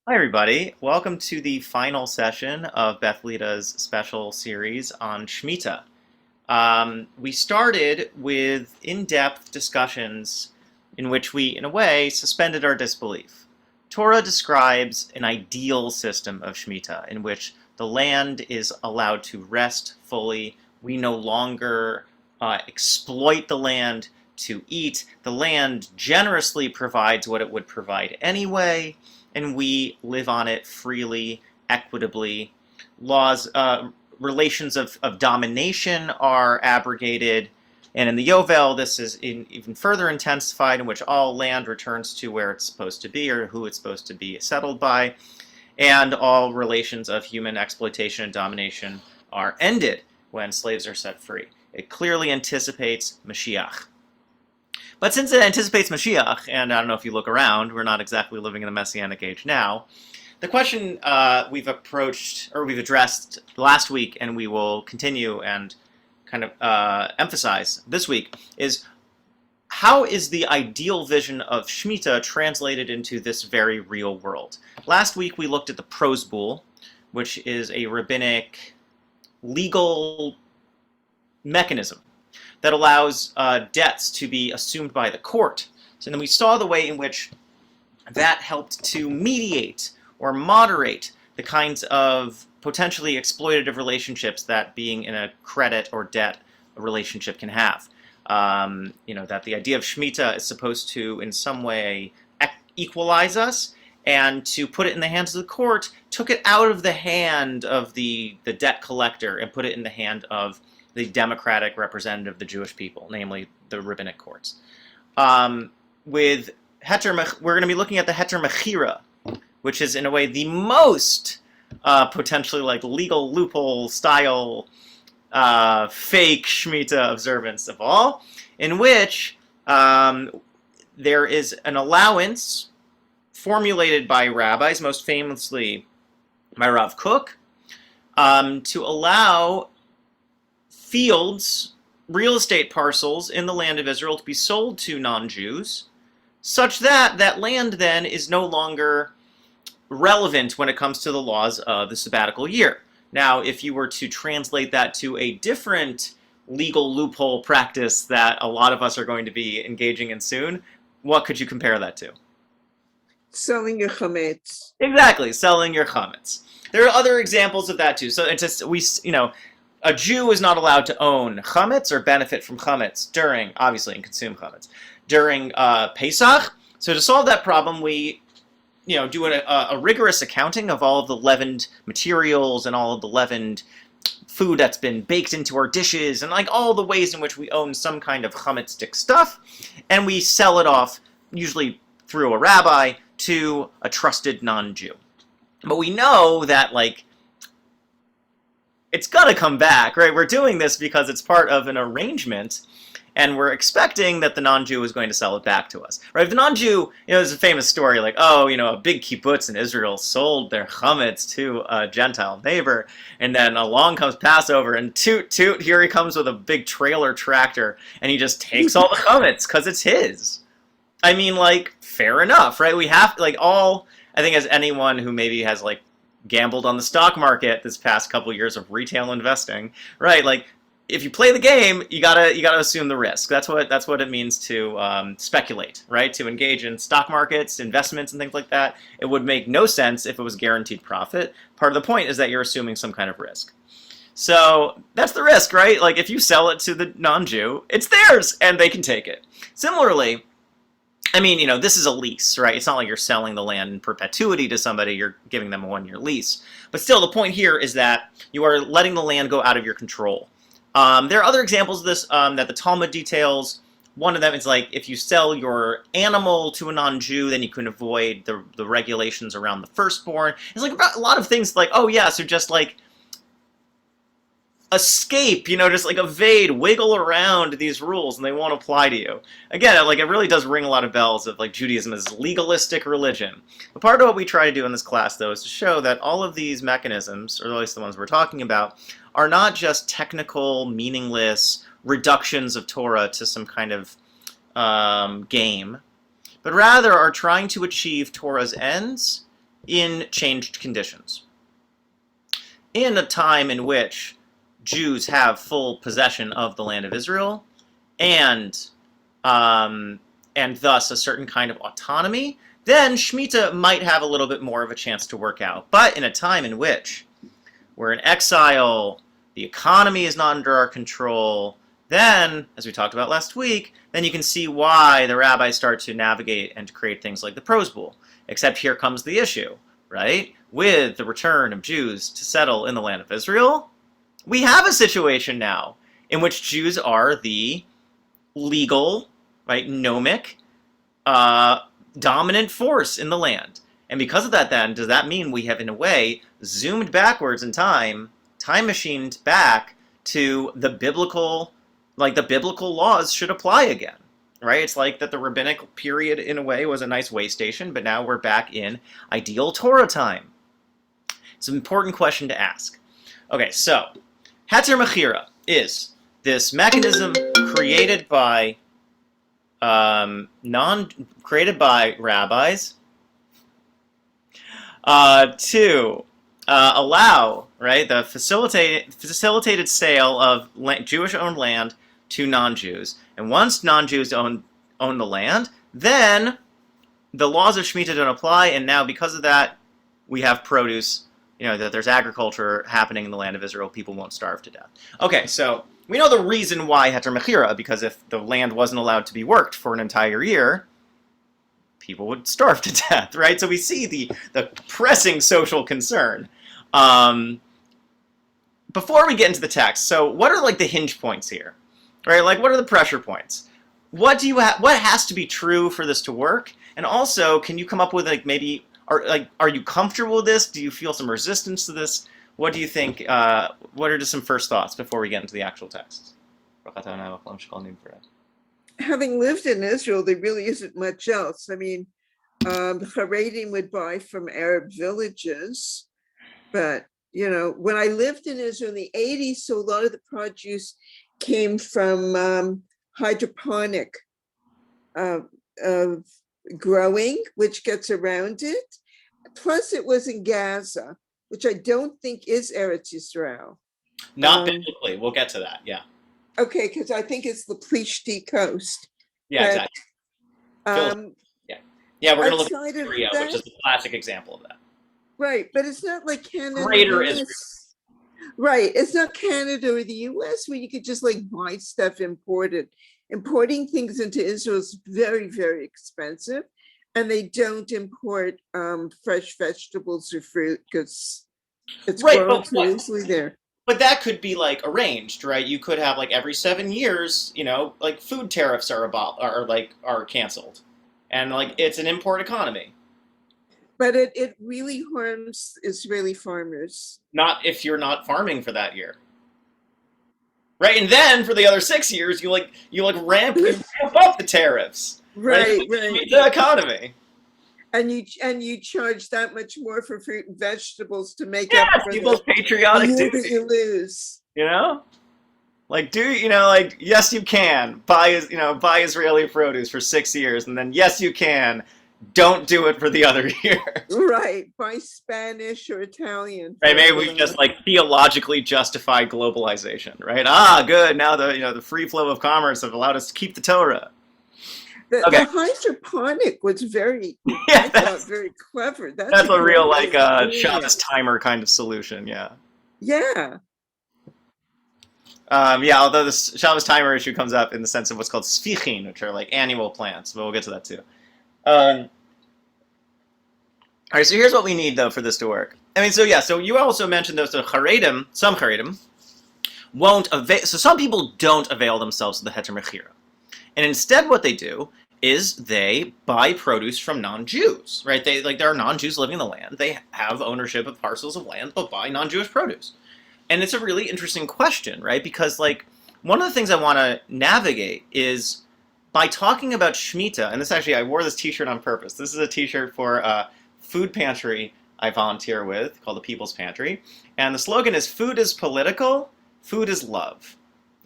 Hi, everybody. Welcome to the final session of Beth Lita's special series on Shemitah. We started with in-depth discussions in which we, in a way, suspended our disbelief. Torah describes an ideal system of Shemitah in which the land is allowed to rest fully. We no longer exploit the land to eat. The land generously provides what it would provide anyway, and we live on it freely, equitably. Relations of domination are abrogated, and in the Yovel, this is even further intensified, in which all land returns to where it's supposed to be or who it's supposed to be settled by, and all relations of human exploitation and domination are ended when slaves are set free. It clearly anticipates Mashiach. But since it anticipates Mashiach, and I don't know if you look around, we're not exactly living in the Messianic age now, the question we've addressed last week, and we will continue and kind of emphasize this week, is how is the ideal vision of Shemitah translated into this very real world? Last week we looked at the Prozbul, which is a rabbinic legal mechanism that allows debts to be assumed by the court. So then we saw the way in which that helped to mediate or moderate the kinds of potentially exploitative relationships that being in a credit or debt relationship can have. That the idea of Shemitah is supposed to, in some way, equalize us, and to put it in the hands of the court took it out of the hand of the debt collector and put it in the hand of the democratic representative of the Jewish people, namely the rabbinic courts. We're going to be looking at the Heter Mechirah, which is in a way the most potentially like legal loophole style fake Shemitah observance of all, in which there is an allowance formulated by rabbis, most famously by Rav Kook, to allow fields, real estate parcels in the land of Israel to be sold to non-Jews, such that that land then is no longer relevant when it comes to the laws of the sabbatical year. Now, if you were to translate that to a different legal loophole practice that a lot of us are going to be engaging in soon, what could you compare that to? Selling your chametz. Exactly, selling your chametz. There are other examples of that too. So it's just a Jew is not allowed to own chametz or benefit from chametz during, obviously, and consume chametz during Pesach. So to solve that problem, we do a rigorous accounting of all of the leavened materials and all of the leavened food that's been baked into our dishes and like all the ways in which we own some kind of chametz-stick stuff, and we sell it off, usually through a rabbi, to a trusted non-Jew. But we know that, it's gonna come back, right? We're doing this because it's part of an arrangement, and we're expecting that the non-Jew is going to sell it back to us, right? If the non-Jew, there's a famous story, a big kibbutz in Israel sold their chametz to a Gentile neighbor, and then along comes Passover, and toot, toot, here he comes with a big trailer tractor, and he just takes all the chametz, because it's his. I mean, fair enough, right? We have, I think as anyone who maybe has, gambled on the stock market this past couple years of retail investing, right? If you play the game, you gotta assume the risk. That's what it means to speculate, right? To engage in stock markets, investments, and things like that. It would make no sense if it was guaranteed profit. Part of the point is that you're assuming some kind of risk. So that's the risk, right? If you sell it to the non-Jew, it's theirs, and they can take it. Similarly, this is a lease, right? It's not like you're selling the land in perpetuity to somebody, you're giving them a one-year lease. But still, the point here is that you are letting the land go out of your control. There are other examples of this that the Talmud details. One of them is if you sell your animal to a non-Jew, then you can avoid the regulations around the firstborn. It's a lot of things so just escape, just evade, wiggle around these rules, and they won't apply to you. Again, it really does ring a lot of bells of Judaism as legalistic religion. But part of what we try to do in this class, though, is to show that all of these mechanisms, or at least the ones we're talking about, are not just technical, meaningless reductions of Torah to some kind of game, but rather are trying to achieve Torah's ends in changed conditions. In a time in which Jews have full possession of the land of Israel, and thus a certain kind of autonomy, then Shemitah might have a little bit more of a chance to work out. But in a time in which we're in exile, the economy is not under our control, then, as we talked about last week, then you can see why the rabbis start to navigate and to create things like the Prozbul. Except here comes the issue, right? With the return of Jews to settle in the land of Israel, we have a situation now in which Jews are the legal, right, nomic, dominant force in the land. And because of that, then, does that mean we have, in a way, zoomed backwards in time machined back to the biblical, like the biblical laws should apply again, right? It's like that the rabbinic period, in a way, was a nice way station, but now we're back in ideal Torah time. It's an important question to ask. Okay, so, Heter Mechirah is this mechanism created by rabbis to allow, right, the facilitated sale of Jewish-owned land to non-Jews. And once non-Jews own the land, then the laws of Shemitah don't apply, and now because of that, we have produce, that there's agriculture happening in the land of Israel, people won't starve to death. Okay, so we know the reason why Heter Mechirah, because if the land wasn't allowed to be worked for an entire year, people would starve to death, right? So we see the pressing social concern. Before we get into the text, so what are like the hinge points here, right? Like, what are the pressure points? What has to be true for this to work? And also, can you come up with like maybe, are you comfortable with this? Do you feel some resistance to this? What do you think? What are just some first thoughts before we get into the actual text? Having lived in Israel, there really isn't much else. I mean, Haredim would buy from Arab villages, but when I lived in Israel in the 80s, so a lot of the produce came from hydroponic growing, which gets around it. Plus, it was in Gaza, which I don't think is Eretz Yisrael. Not biblically. We'll get to that. Yeah. Okay, because I think it's the Plishti coast. Yeah, but, exactly. Yeah, we're going to look at Syria, that, which is the classic example of that. Right, but it's not like Canada. Greater Israel. Right, it's not Canada or the US where you could just like buy stuff imported. Importing things into Israel is very, very expensive, and they don't import fresh vegetables or fruit because it's grown too easily there. But that could be like arranged, right? You could have like every 7 years, like food tariffs are canceled, and like it's an import economy. But it really harms Israeli farmers. Not if you're not farming for that year, right? And then for the other 6 years, you ramp up the tariffs, right? The economy. And you charge that much more for fruit and vegetables to make up for people's patriotic duty that you lose. Yes, you can buy Israeli produce for 6 years, and then yes, you can. Don't do it for the other year. Right, buy Spanish or Italian. Right, maybe we just theologically justify globalization, right? Good. Now the free flow of commerce have allowed us to keep the Torah. The hydroponic was very, I thought, very clever. That's a real Shabbos timer kind of solution. Yeah. Yeah. Although the Shabbos timer issue comes up in the sense of what's called sfichin, which are like annual plants, but we'll get to that too. All right, so here's what we need though for this to work. So you also mentioned those some Haredim won't avail. So some people don't avail themselves of the Heter Mechirah. And instead what they do is they buy produce from non-Jews, right? There are non-Jews living in the land. They have ownership of parcels of land, but buy non-Jewish produce. And it's a really interesting question, right? Because one of the things I want to navigate is by talking about Shemitah, and I wore this t-shirt on purpose. This is a t-shirt for a food pantry I volunteer with called the People's Pantry. And the slogan is, food is political, food is love.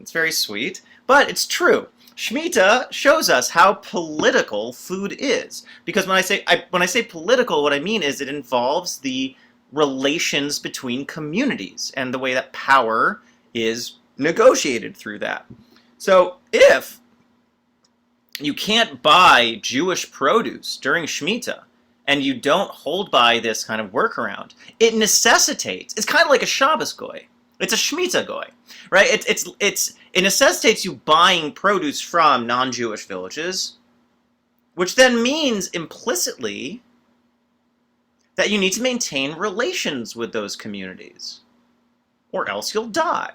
It's very sweet, but it's true. Shemitah shows us how political food is, because when I say political, what I mean is it involves the relations between communities and the way that power is negotiated through that. So if you can't buy Jewish produce during Shemitah and you don't hold by this kind of workaround, it necessitates, it's kind of like a Shabbos goy. It's a Shemitah goy, right? It necessitates you buying produce from non-Jewish villages, which then means implicitly that you need to maintain relations with those communities, or else you'll die.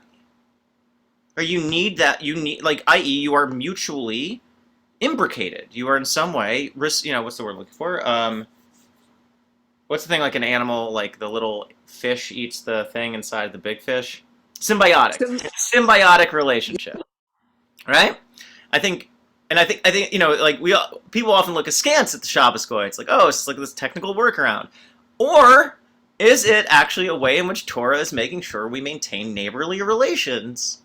Or i.e., you are mutually imbricated. You are in some way, what's the word I'm looking for? What's the thing like an animal, like the little fish eats the thing inside the big fish? Symbiotic. Symbiotic relationship, right? I think, people often look askance at the Shabbos goy. It's like, oh, it's like this technical workaround. Or is it actually a way in which Torah is making sure we maintain neighborly relations?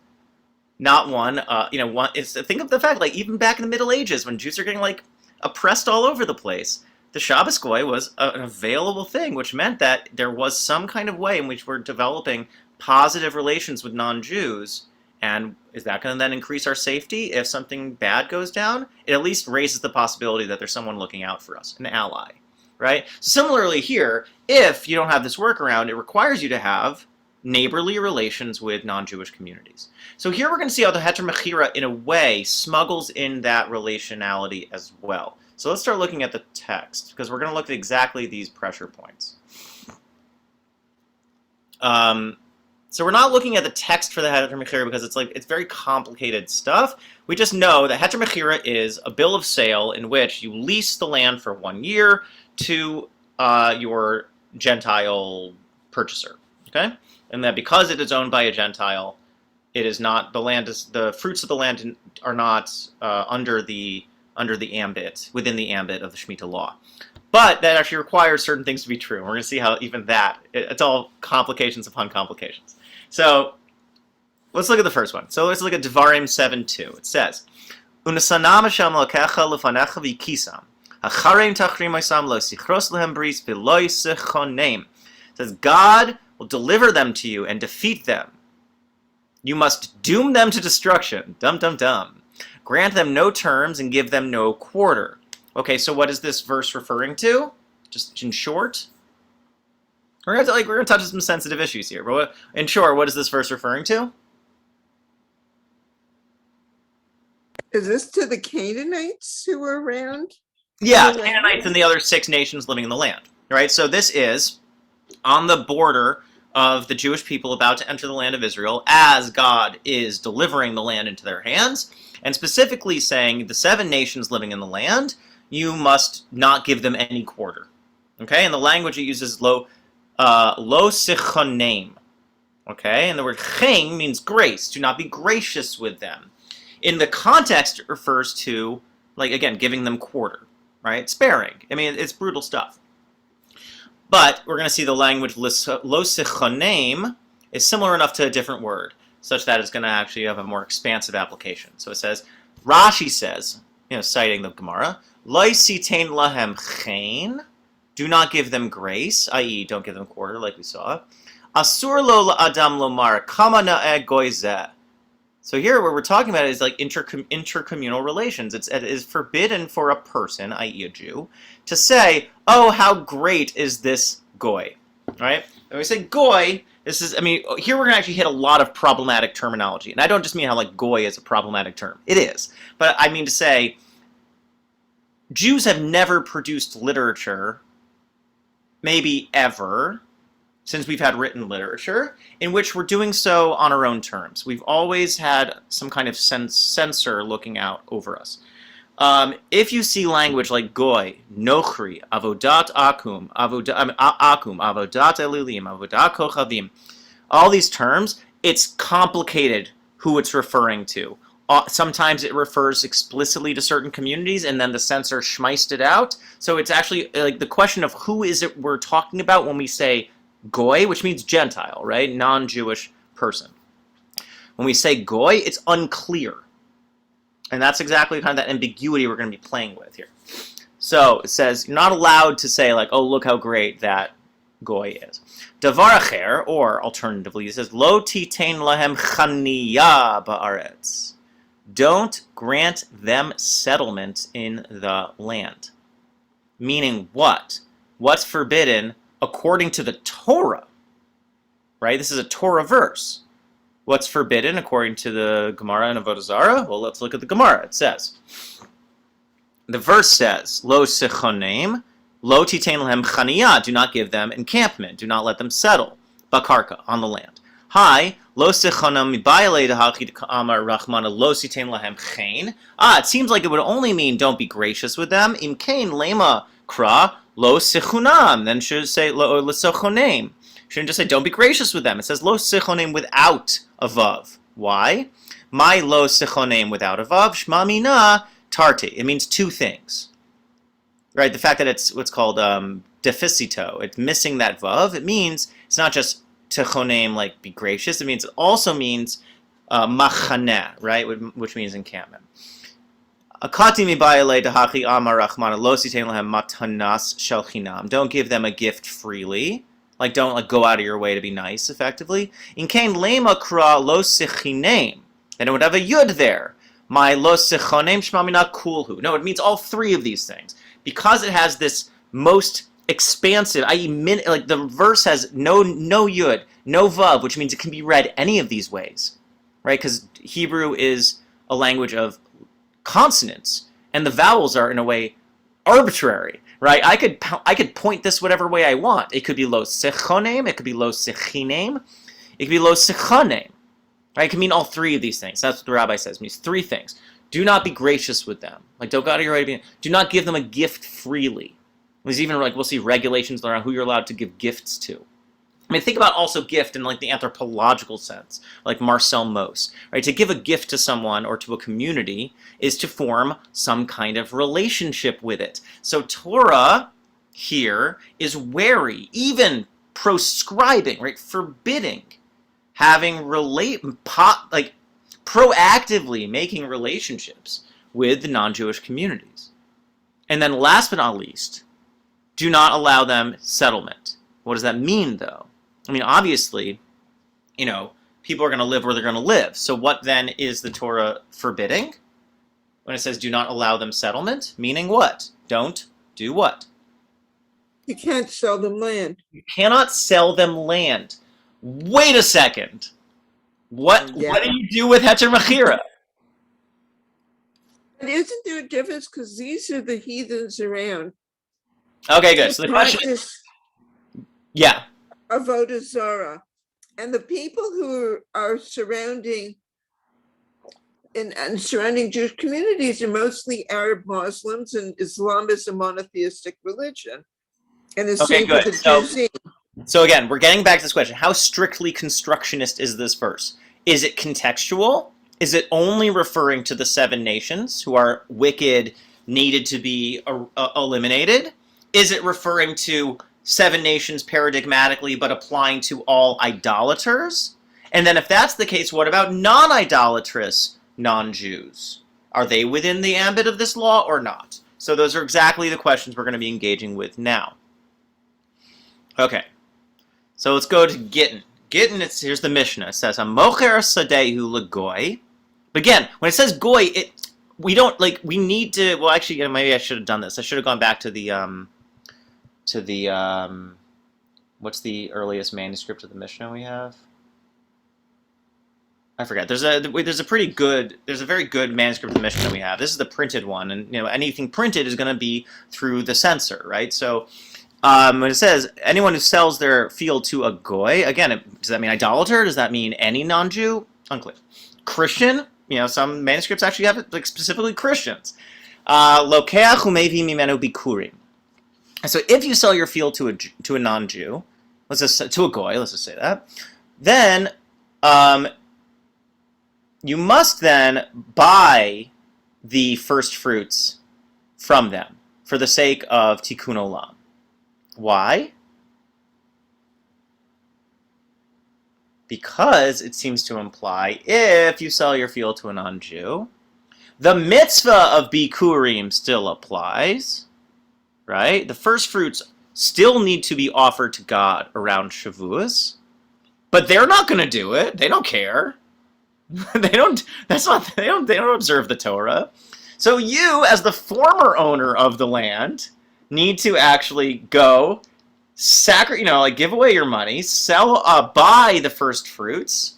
Not think of the fact, like, even back in the Middle Ages, when Jews are getting, like, oppressed all over the place, the Shabbos goy was an available thing, which meant that there was some kind of way in which we're developing positive relations with non-Jews. And is that going to then increase our safety if something bad goes down? It at least raises the possibility that there's someone looking out for us, an ally, right? So similarly here, if you don't have this workaround, it requires you to have neighborly relations with non-Jewish communities. So here we're going to see how the Heter Mechirah, in a way, smuggles in that relationality as well. So let's start looking at the text, because we're going to look at exactly these pressure points. So we're not looking at the text for the Heter Mechirah because it's very complicated stuff. We just know that Heter Mechirah is a bill of sale in which you lease the land for 1 year to your Gentile purchaser. Okay, and that because it is owned by a Gentile, it is not the fruits of the land are not within the ambit of the Shemitah law. But that actually requires certain things to be true. We're going to see how even that, it's all complications upon complications. So let's look at the first one. So let's look at Devarim 7:2. It says, Unasanam Hashem lokecha lefanecha v'kisam. Hachareim tachrim oisam lo sichros lehem bris v'lo yisechonem. It says, God will deliver them to you and defeat them. You must doom them to destruction. Dum, dum, dum. Grant them no terms and give them no quarter. Okay, so what is this verse referring to? Just in short? We're gonna touch some sensitive issues here. But in short, what is this verse referring to? Is this to the Canaanites who were around? Yeah, the Canaanites and the other 6 nations living in the land. Right? So this is on the border of the Jewish people about to enter the land of Israel as God is delivering the land into their hands, and specifically saying the 7 nations living in the land, you must not give them any quarter. Okay, and the language it uses lo sichonem. Okay, and the word chen means grace. Do not be gracious with them. In the context, it refers to, like, again, giving them quarter, right? Sparing. I mean, it's brutal stuff. But we're going to see the language lo sichonem is similar enough to a different word, such that it's going to actually have a more expansive application. So it says, Rashi says, citing the Gemara, Lo sitein lahem chen, do not give them grace, i.e., don't give them quarter, like we saw. Asur lo la'adam lomar kama na'eh goy zeh. So here, what we're talking about is like intercommunal relations. It is forbidden for a person, i.e., a Jew, to say, "Oh, how great is this goy?" Right? When we say goy, here we're going to actually hit a lot of problematic terminology, and I don't just mean how like goy is a problematic term. It is, but I mean to say, Jews have never produced literature, maybe ever, since we've had written literature, in which we're doing so on our own terms. We've always had some kind of censor looking out over us. If you see language like goy, nochri, avodat akum, avodat elilim, avodat kochavim, all these terms, it's complicated who it's referring to. Sometimes it refers explicitly to certain communities, and then the censor schmeiced it out. So it's actually like the question of who is it we're talking about when we say goy, which means Gentile, right? Non-Jewish person. When we say goy, it's unclear. And that's exactly kind of that ambiguity we're going to be playing with here. So it says you're not allowed to say like, oh, look how great that goy is. Davar acher, or alternatively, it says lo titein lahem chaniya ba'aretz. Don't grant them settlement in the land. Meaning what? What's forbidden according to the Torah? Right? This is a Torah verse. What's forbidden according to the Gemara and Avodah Zarah? Well, let's look at the Gemara. It says, the verse says, lo sechonem, lo titein lahem chaniyah, do not give them encampment, do not let them settle, bakarka, on the land. Hi, lo sechonem mibayale dehachid amar rachmana lo titein lahem chen. It seems like it would only mean don't be gracious with them. Im kain lema kra lo sechunam, then should say lo sechonem. Shouldn't just say don't be gracious with them. It says lo sechonem without a vav. Why? My lo sechonem without a vav, shma mina tarte. It means two things. Right? The fact that it's what's called deficito. It's missing that vav. It means it's not just techonem, like be gracious. It also means machaneh, right? Which means encampment. Akati mibayale dahachi amar rachmana lo sitein lahem matanas shel chinam. Don't give them a gift freely. Like, don't like go out of your way to be nice, effectively. In kain lema kra lo sechinem. And it would have a yud there. My lo sechonem shmamina kulhu. No, it means all three of these things. Because it has this most expansive, i.e., like the verse has no yud, no vav, which means it can be read any of these ways. Right? Because Hebrew is a language of consonants. And the vowels are, in a way, arbitrary. Right? I could point this whatever way I want. It could be lo sechonem, it could be lo sechinem, it could be lo sechonem. Right? It can mean all three of these things. That's what the rabbi says. It means three things. Do not be gracious with them. Like, don't go out of your way to be. Do not give them a gift freely. There's even like we'll see regulations around who you're allowed to give gifts to. I mean, think about also gift in like the anthropological sense, like Marcel Mauss, right? To give a gift to someone or to a community is to form some kind of relationship with it. So Torah here is wary, even proscribing, right? Forbidding having proactively making relationships with the non-Jewish communities. And then last but not least, do not allow them settlement. What does that mean, though? I mean, obviously, people are going to live where they're going to live. So what then is the Torah forbidding? When it says do not allow them settlement, meaning what? Don't do what? You can't sell them land. You cannot sell them land. Wait a second. What do you do with Heter Mechirah? But isn't there a difference? Because these are the heathens around. Okay, good. So the question is, yeah. Avodah Zarah. And the people who are surrounding Jewish communities are mostly Arab Muslims, and Islam is a monotheistic religion. And the same with the Jews. So again, we're getting back to this question. How strictly constructionist is this verse? Is it contextual? Is it only referring to the 7 nations who are wicked, needed to be eliminated? Is it referring to 7 nations paradigmatically, but applying to all idolaters? And then if that's the case, what about non-idolatrous non-Jews? Are they within the ambit of this law or not? So those are exactly the questions we're going to be engaging with now. Okay, so let's go to Gittin. Gittin, here's the Mishnah. It says, "Mocher sadehu legoy." But again, when it says goy, we need to. Well, actually, maybe I should have done this. I should have gone back to the what's the earliest manuscript of the Mishnah we have? I forget. There's a very good manuscript of the Mishnah that we have. This is the printed one, and anything printed is going to be through the censor, right? So when it says anyone who sells their field to a goy, again, does that mean idolater? Does that mean any non-Jew? Unclear. Christian? Some manuscripts actually have it like specifically Christians. Lokeach umevi mimenu bikurim. So if you sell your field to a non-Jew, to a goy, let's just say that, then you must then buy the first fruits from them for the sake of tikkun olam. Why? because it seems to imply if you sell your field to a non-Jew, the mitzvah of bikurim still applies, right? The first fruits still need to be offered to God around Shavuos, but they're not going to do it. They don't care. They don't observe the Torah. So you, as the former owner of the land, need to actually go give away your money, buy the first fruits,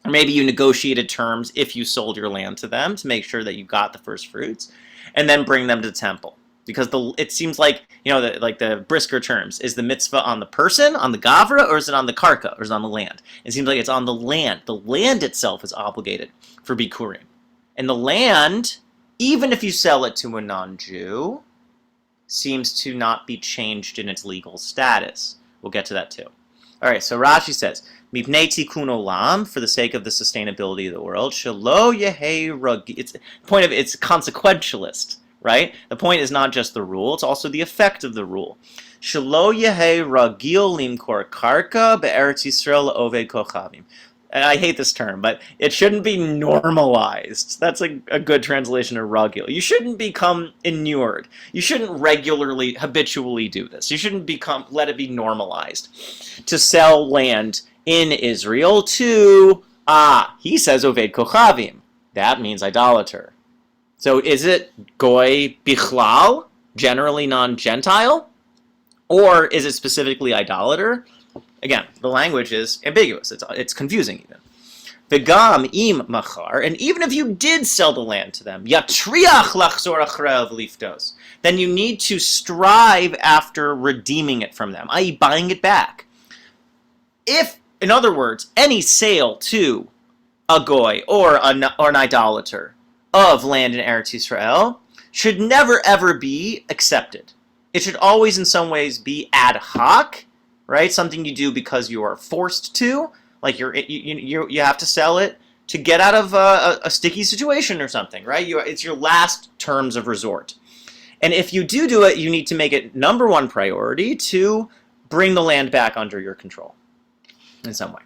or maybe you negotiated terms if you sold your land to them to make sure that you got the first fruits, and then bring them to the temple. Because it seems like, the brisker terms, is the mitzvah on the person, on the gavra, or is it on the karka, or is it on the land? It seems like it's on the land. The land itself is obligated for bikurim. And the land, even if you sell it to a non-Jew, seems to not be changed in its legal status. We'll get to that too. All right, so Rashi says, Mipnei tikkun olam, for the sake of the sustainability of the world, shelo yehei ragi. It's the point of it's consequentialist, right? The point is not just the rule; it's also the effect of the rule. Shelo yehei ragil limkor karka be'eretz Yisrael oved kochavim. And I hate this term, but it shouldn't be normalized. That's a good translation of ragil. You shouldn't become inured. You shouldn't habitually do this. You shouldn't let it be normalized to sell land in Israel to, he says oved kochavim. That means idolater. So is it goy bichlal, generally non-Gentile? Or is it specifically idolater? Again, the language is ambiguous. It's confusing even. V'gam im machar, and even if you did sell the land to them, yatriach lachzor achrev liftos, then you need to strive after redeeming it from them, i.e. buying it back. If, in other words, any sale to a goy or an idolater of land in Eretz Yisrael should never ever be accepted. It should always in some ways be ad hoc, right? Something you do because you are forced to, like you have to sell it to get out of a sticky situation or something, right? It's your last terms of resort. And if you do it, you need to make it number one priority to bring the land back under your control in some way.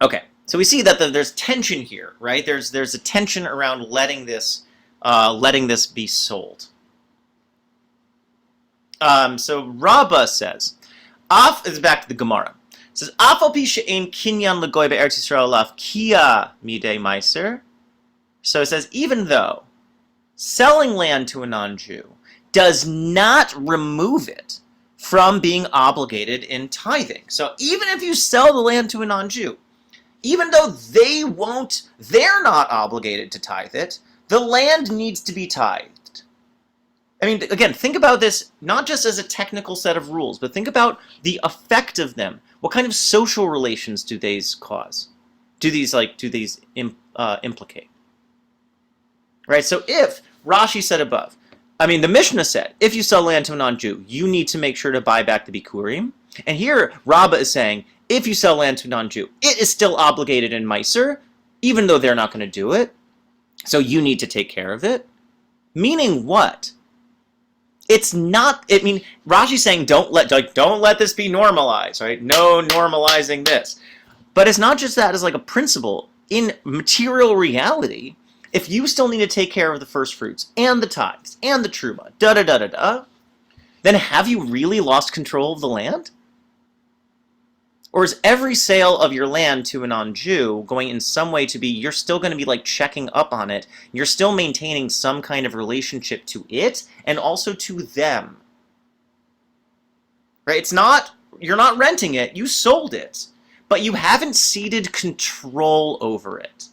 Okay, so we see that there's tension here, right? There's a tension around letting this be sold. So Rabbah says, is back to the Gemara. It says, Afal pi she'ein kinyan legoy be'eretz Yisrael laf kia midei meiser. So it says, even though selling land to a non-Jew does not remove it from being obligated in tithing. So even if you sell the land to a non-Jew, even though they're not obligated to tithe it, the land needs to be tithed. I mean, again, think about this not just as a technical set of rules, but think about the effect of them. What kind of social relations do these cause? Do these implicate? Right, so if Rashi said above, the Mishnah said, if you sell land to a non-Jew, you need to make sure to buy back the bikurim. And here, Rabbah is saying, if you sell land to a non-Jew, it is still obligated in Meiser, even though they're not going to do it. So you need to take care of it. Meaning what? It's not, Rashi's saying don't let this be normalized, right? No normalizing this. But it's not just that as like a principle. In material reality, if you still need to take care of the first fruits and the tithes and the truma, then have you really lost control of the land? Or is every sale of your land to a non-Jew going in some way to be, you're still going to be like checking up on it, you're still maintaining some kind of relationship to it and also to them. Right? You're not renting it, you sold it, but you haven't ceded control over it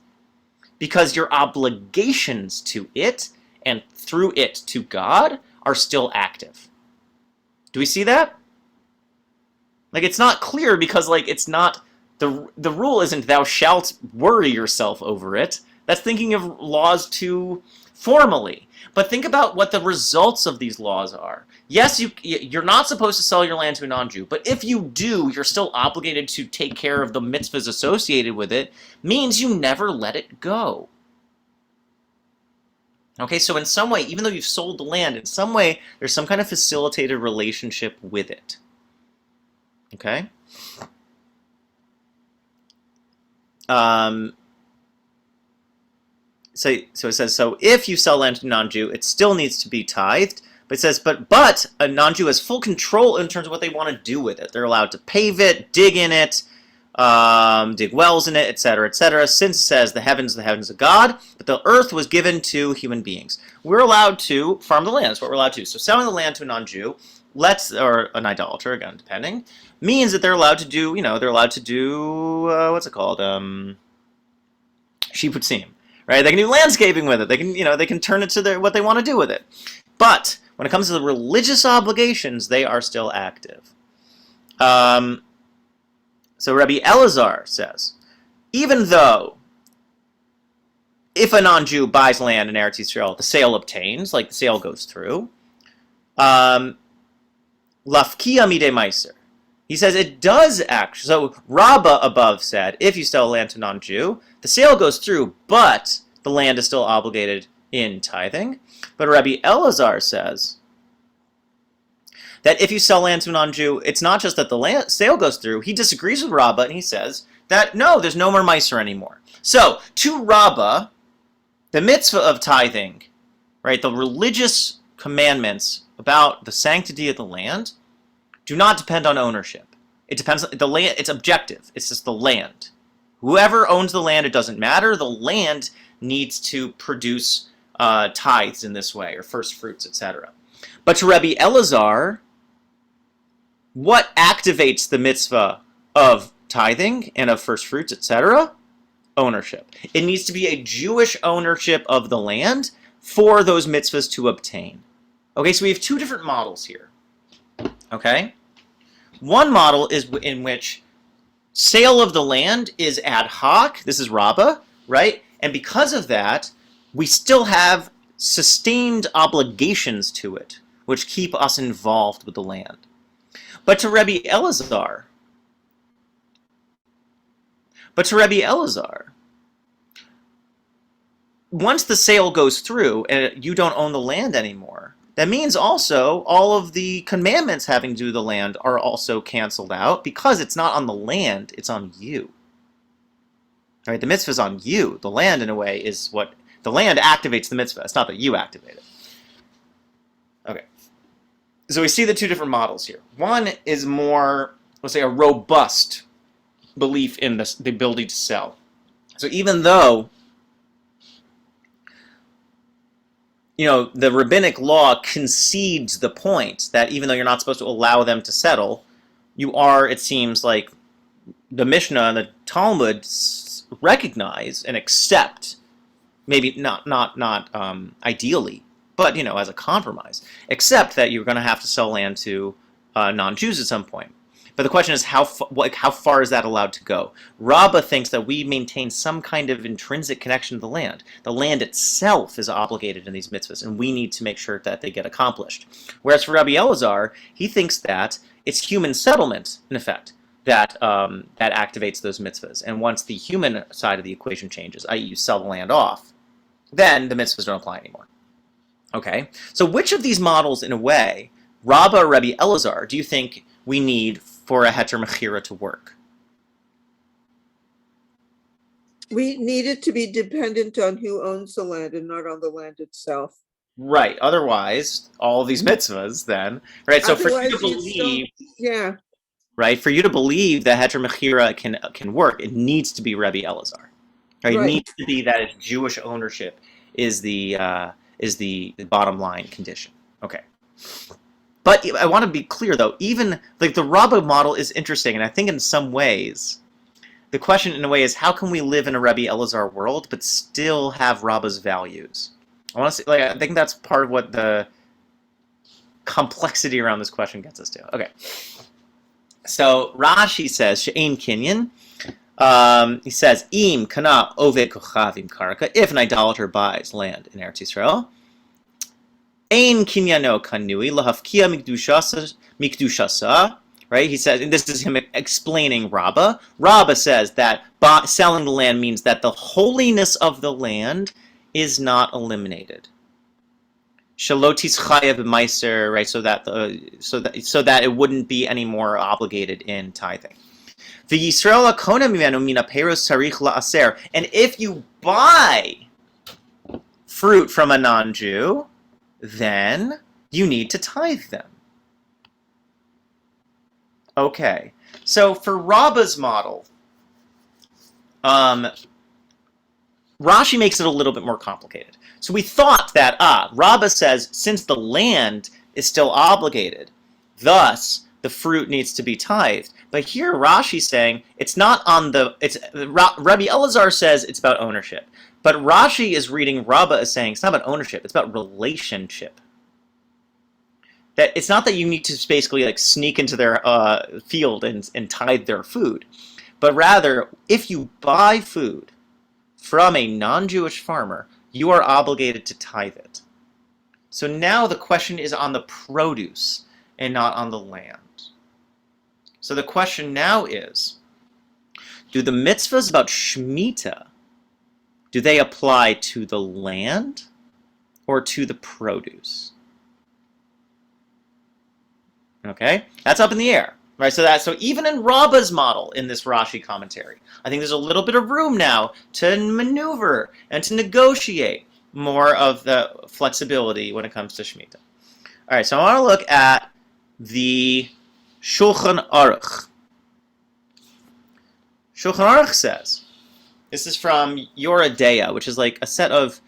because your obligations to it and through it to God are still active. Do we see that? Like, it's not clear because, it's not, the rule isn't thou shalt worry yourself over it. That's thinking of laws too formally. But think about what the results of these laws are. Yes, you're not supposed to sell your land to a non-Jew, but if you do, you're still obligated to take care of the mitzvahs associated with it, means you never let it go. Okay, so in some way, even though you've sold the land, in some way, there's some kind of facilitated relationship with it. Okay? Um, so it says, so if you sell land to a non-Jew, it still needs to be tithed. But it says, but a non-Jew has full control in terms of what they want to do with it. They're allowed to pave it, dig in it, dig wells in it, etc., etc. Since it says the heavens of God, but the earth was given to human beings. We're allowed to farm the land. That's what we're allowed to do. So selling the land to a non-Jew, or an idolater, again, depending, means that they're allowed to do, what's it called? Shiputzim, right? They can do landscaping with it. They can turn it to what they want to do with it. But when it comes to the religious obligations, they are still active. So Rabbi Elazar says, even though if a non-Jew buys land in Eretz Yisrael, the sale obtains, like the sale goes through, lafkia midei meiser. He says it does actually. So Rabbah above said, if you sell land to non-Jew, the sale goes through, but the land is still obligated in tithing. But Rabbi Elazar says that if you sell land to a non-Jew, it's not just that the sale goes through. He disagrees with Rabbah, and he says that, no, there's no more meiser anymore. So, to Rabbah, the mitzvah of tithing, right, the religious commandments about the sanctity of the land, do not depend on ownership. It depends on the land. It's objective. It's just the land. Whoever owns the land, it doesn't matter. The land needs to produce tithes in this way, or first fruits, etc. But to Rabbi Elazar, what activates the mitzvah of tithing and of first fruits, etc.? Ownership. It needs to be a Jewish ownership of the land for those mitzvahs to obtain. Okay, so we have two different models here. Okay? One model is in which sale of the land is ad hoc. This is Rabbah, right? And because of that, we still have sustained obligations to it, which keep us involved with the land. But to Rabbi Elazar, once the sale goes through and you don't own the land anymore, that means also all of the commandments having to do with the land are also canceled out because it's not on the land, it's on you. All right, the mitzvah is on you. The land, in a way, is what the land activates the mitzvah. It's not that you activate it. Okay. So we see the two different models here. One is more, let's say, a robust belief in the ability to sell. So even though, the rabbinic law concedes the point that even though you're not supposed to allow them to settle, you are, it seems like, the Mishnah and the Talmud recognize and accept, maybe not ideally, but as a compromise, accept that you're going to have to sell land to non-Jews at some point. But the question is, how far is that allowed to go? Rabbah thinks that we maintain some kind of intrinsic connection to the land. The land itself is obligated in these mitzvahs, and we need to make sure that they get accomplished. Whereas for Rabbi Elazar, he thinks that it's human settlement, in effect, that activates those mitzvahs. And once the human side of the equation changes, i.e. you sell the land off, then the mitzvahs don't apply anymore. Okay? So which of these models, in a way, Rabbah or Rabbi Elazar, do you think we need for a Heter Mechirah to work? We need it to be dependent on who owns the land and not on the land itself. Right. Otherwise, all of these mitzvahs then, right? So for you to believe, right, for you to believe that Heter Mechirah can work, it needs to be Rabbi Elazar. Right? It needs to be that it's Jewish ownership is the bottom line condition. Okay. But I want to be clear, though, even like the Rabbah model is interesting, and I think in some ways, the question in a way is how can we live in a Rabbi Elazar world but still have Rabbah's values? I think that's part of what the complexity around this question gets us to. Okay, so Rashi says she'ein kinyan. He says im kana ove kochavim karka. If an idolater buys land in Eretz Yisrael, ein kinyano kanui lahafkia mikdushasa. Right? He says, and this is him explaining Rabbah. Rabbah says that selling the land means that the holiness of the land is not eliminated. Shalotis chayav b'meiser, right? So that it wouldn't be any more obligated in tithing. V'Yisrael hakona mimenu min haperos tzarich la'aser. And if you buy fruit from a non-Jew, then you need to tithe them. Okay, so for Rabbah's model, Rashi makes it a little bit more complicated. So we thought that, Rabbah says, since the land is still obligated, thus the fruit needs to be tithed. But here Rashi's saying it's not on the, Rabbi Elazar says it's about ownership. But Rashi is reading Rabbah as saying it's not about ownership, it's about relationship. That it's not that you need to basically like sneak into their field and tithe their food, but rather if you buy food from a non-Jewish farmer, you are obligated to tithe it. So now the question is on the produce and not on the land. So the question now is, do the mitzvahs about Shemitah, do they apply to the land or to the produce? Okay, that's up in the air, right? So even in Rabbah's model in this Rashi commentary, I think there's a little bit of room now to maneuver and to negotiate more of the flexibility when it comes to Shemitah. All right, so I want to look at the Shulchan Aruch. Shulchan Aruch says, this is from Yoredeya, which is like a set of,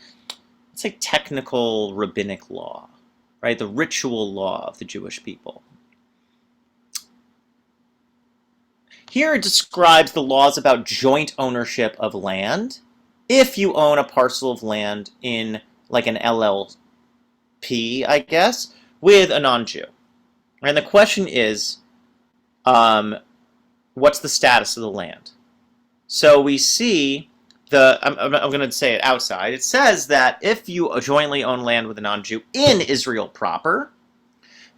it's like technical rabbinic law, right? The ritual law of the Jewish people. Here it describes the laws about joint ownership of land. If you own a parcel of land in like an LLP, I guess, with a non-Jew. And the question is, what's the status of the land? So we see I'm going to say it outside. It says that if you jointly own land with a non-Jew in Israel proper,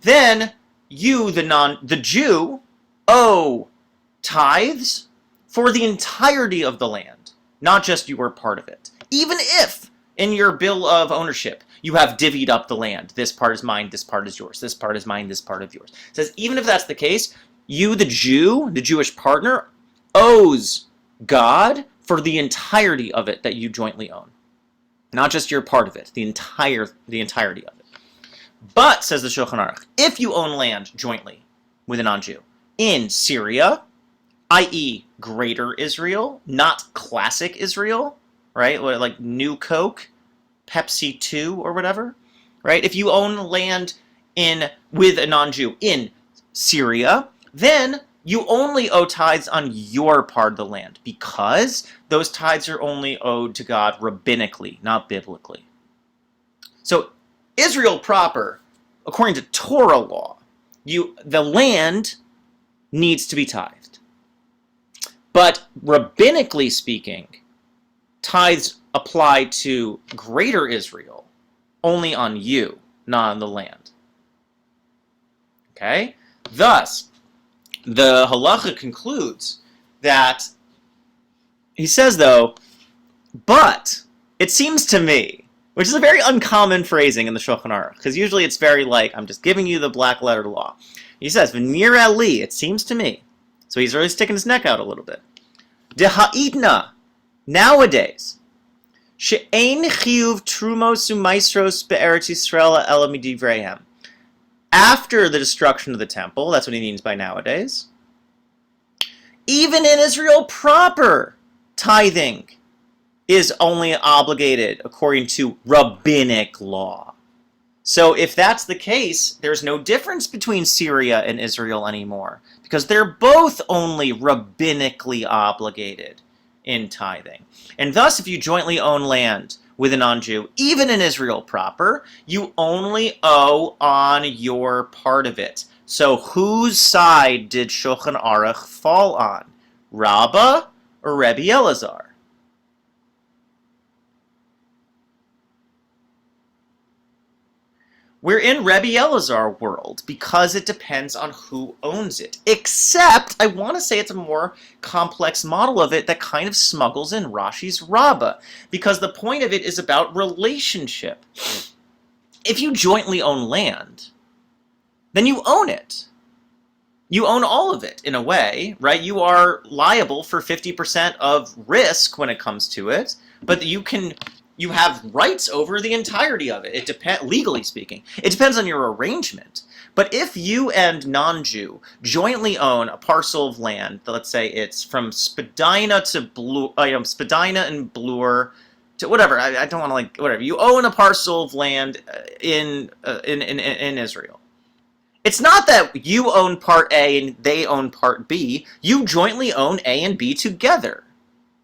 then you, the Jew, owe tithes for the entirety of the land, not just your part of it. Even if in your bill of ownership you have divvied up the land, this part is mine, this part is yours, this part is mine, this part is yours. It says even if that's the case, you, the Jew, the Jewish partner, owes God for the entirety of it that you jointly own, not just your part of it, the entirety of it. But, says the Shulchan Aruch, if you own land jointly with a non-Jew in Syria, i.e. Greater Israel, not classic Israel, right? Like New Coke, Pepsi 2 or whatever, right? If you own land with a non-Jew in Syria, then you only owe tithes on your part of the land because those tithes are only owed to God rabbinically, not biblically. So Israel proper, according to Torah law, the land needs to be tithed. But rabbinically speaking, tithes apply to Greater Israel only on you, not on the land. Okay? Thus, the Halachic concludes that, he says though, but it seems to me, which is a very uncommon phrasing in the Shulchan Aruch, because usually it's very like, I'm just giving you the black letter law. He says, V'nireh li, it seems to me. So he's really sticking his neck out a little bit. Deha'idna, nowadays, she'ein chiyuv trumos u'maisros be'eretz Yisrael ela midivreihem. After the destruction of the temple, that's what he means by nowadays, even in Israel proper, tithing is only obligated according to rabbinic law. So if that's the case, there's no difference between Syria and Israel anymore, because they're both only rabbinically obligated in tithing. And thus, if you jointly own land with a non-Jew, even in Israel proper, you only owe on your part of it. So whose side did Shulchan Aruch fall on? Rabbah or Rebbe Elazar? We're in Rebbe Elazar world because it depends on who owns it. Except, I want to say it's a more complex model of it that kind of smuggles in Rashi's Rabbah, because the point of it is about relationship. If you jointly own land, then you own it. you own all of it in a way, right? You are liable for 50% of risk when it comes to it, but you have rights over the entirety of it. It depends, legally speaking. It depends on your arrangement. But if you and non-Jew jointly own a parcel of land, let's say it's from Spadina to Spadina and Bloor to whatever. I don't want to whatever. You own a parcel of land in Israel. It's not that you own part A and they own part B. You jointly own A and B together.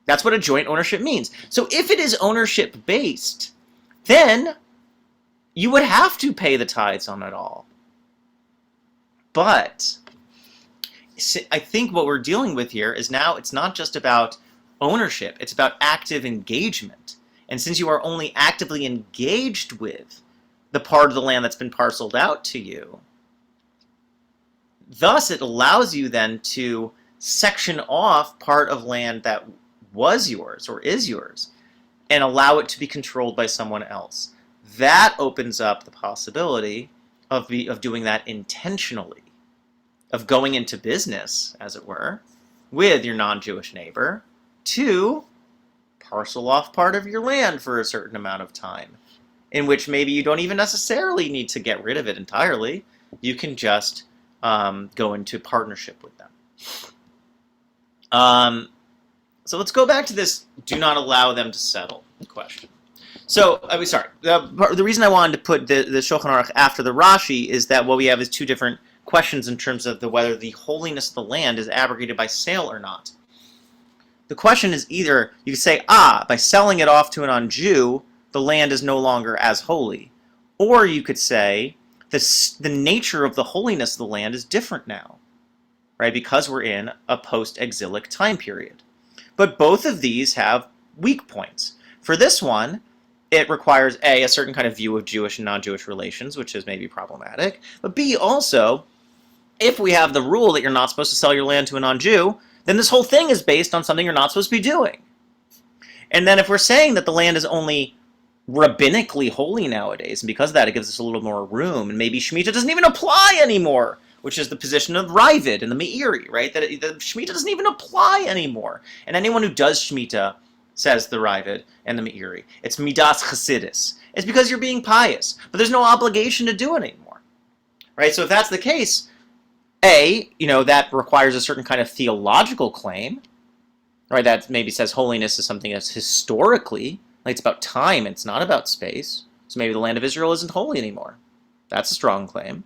That's what a joint ownership means. So if it is ownership based, then you would have to pay the tithes on it all. But I think what we're dealing with here is now it's not just about ownership, it's about active engagement. And since you are only actively engaged with the part of the land that's been parceled out to you, thus it allows you then to section off part of land that was yours or is yours and allow it to be controlled by someone else. That opens up the possibility of doing that intentionally, of going into business, as it were, with your non-Jewish neighbor to parcel off part of your land for a certain amount of time, in which maybe you don't even necessarily need to get rid of it entirely. You can just go into partnership with them. So let's go back to this do not allow them to settle question. So, the reason I wanted to put the Shulchan Aruch after the Rashi is that what we have is two different questions in terms of whether the holiness of the land is abrogated by sale or not. The question is either you say, by selling it off to a non-Jew, the land is no longer as holy. Or you could say, the nature of the holiness of the land is different now, right? Because we're in a post-exilic time period. But both of these have weak points. For this one, it requires a certain kind of view of Jewish and non-Jewish relations, which is maybe problematic. But B, also, if we have the rule that you're not supposed to sell your land to a non-Jew, then this whole thing is based on something you're not supposed to be doing. And then if we're saying that the land is only rabbinically holy nowadays, and because of that it gives us a little more room, and maybe Shemitah doesn't even apply anymore, which is the position of Ravid and the Meiri, right? That the Shemitah doesn't even apply anymore. And anyone who does Shemitah, says the Ravid and the Meiri, it's Midas Chasidis. It's because you're being pious, but there's no obligation to do it anymore, right? So if that's the case, that requires a certain kind of theological claim, right? That maybe says holiness is something that's historically, it's about time, it's not about space. So maybe the land of Israel isn't holy anymore. That's a strong claim.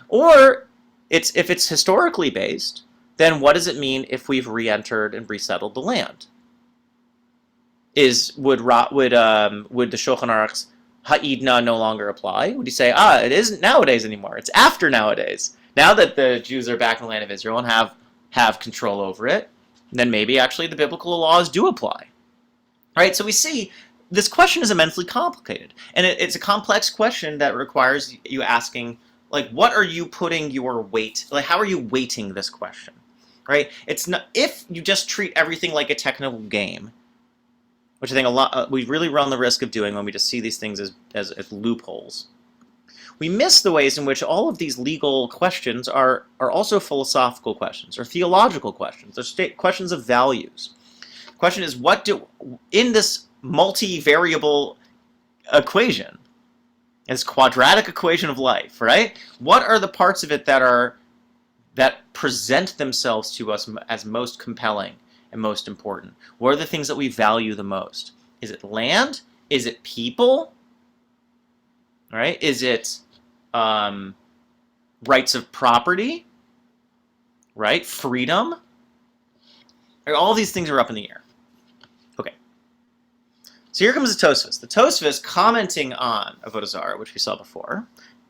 Or if it's historically based, then what does it mean if we've re-entered and resettled the land? Would the Shulchan Aruch's Ha'idna no longer apply? Would you say, it isn't nowadays anymore, it's after nowadays? Now that the Jews are back in the land of Israel and have control over it, then maybe actually the biblical laws do apply. Right? So we see this question is immensely complicated. And it's a complex question that requires you asking, what are you putting your weight, how are you weighting this question? Right? It's not, if you just treat everything like a technical game, which I think we really run the risk of doing when we just see these things as loopholes. We miss the ways in which all of these legal questions are also philosophical questions, or theological questions, or questions of values. The question is, in this multivariable equation, this quadratic equation of life, right? What are the parts of it that present themselves to us as most compelling and most important? What are the things that we value the most? Is it land? Is it people? Right? Is it rights of property? Right? Freedom? All these things are up in the air. Okay. So here comes the Tosfos. The Tosfos commenting on Avodah Zarah, which we saw before,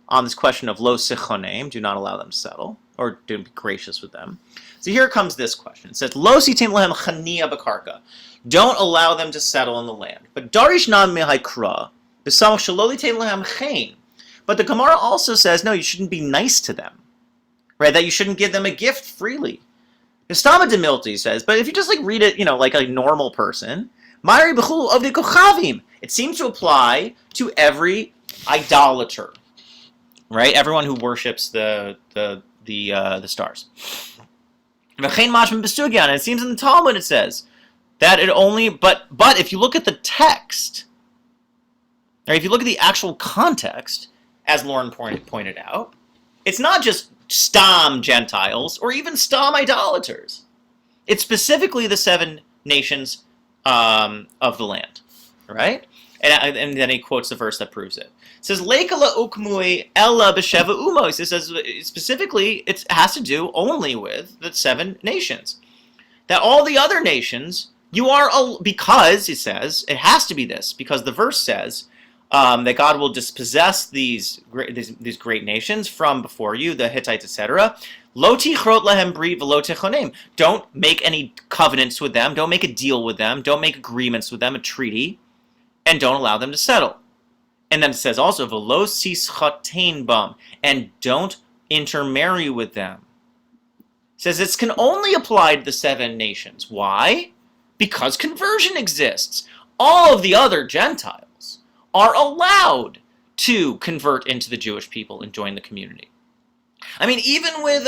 on this question of lo sichonem, do not allow them to settle, or do be gracious with them. So here comes this question. It says, lo sitim lehem chaniya b'karka. Don't allow them to settle in the land. But darish nam mehaikra, b'samach shelo litem lehem chen. But the Gemara also says, no, you shouldn't be nice to them. Right? That you shouldn't give them a gift freely. Histama Demilti says, but if you just read it, like a normal person, Ma'ari b'chulu ovdei kochavim. It seems to apply to every idolater. Right? Everyone who worships the the stars. And it seems in the Talmud it says that it only, but if you look at the text, or if you look at the actual context, as Lauren pointed out, it's not just stam Gentiles or even stam idolaters. It's specifically the 7 nations of the land, right? And then he quotes the verse that proves it. It says, Lekala ukmui ella b'sheva umos. It says specifically it has to do only with the 7 nations. That all the other nations, you are, because it says, it has to be this, because the verse says that God will dispossess these great nations from before you, the Hittites, etc. Lo tichrot lahem brit v'lo techonem. Don't make any covenants with them. Don't make a deal with them. Don't make agreements with them, a treaty, and don't allow them to settle. And then it says also, v'lo sischatein bam, and don't intermarry with them. It says this can only apply to the 7 nations. Why? Because conversion exists. All of the other Gentiles are allowed to convert into the Jewish people and join the community. I mean, even with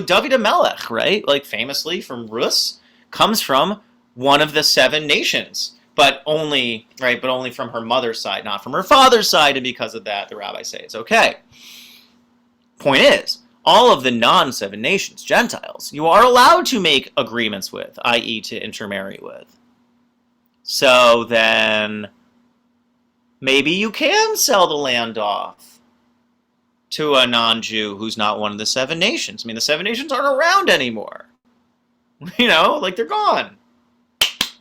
David Melech, right? Like famously from Rus, comes from one of the 7 nations, but only from her mother's side, not from her father's side, and because of that, the rabbis say it's okay. Point is, all of the non-7 nations, Gentiles, you are allowed to make agreements with, i.e. to intermarry with. So then, maybe you can sell the land off to a non-Jew who's not one of the 7 nations. I mean, the 7 nations aren't around anymore. You know, like they're gone.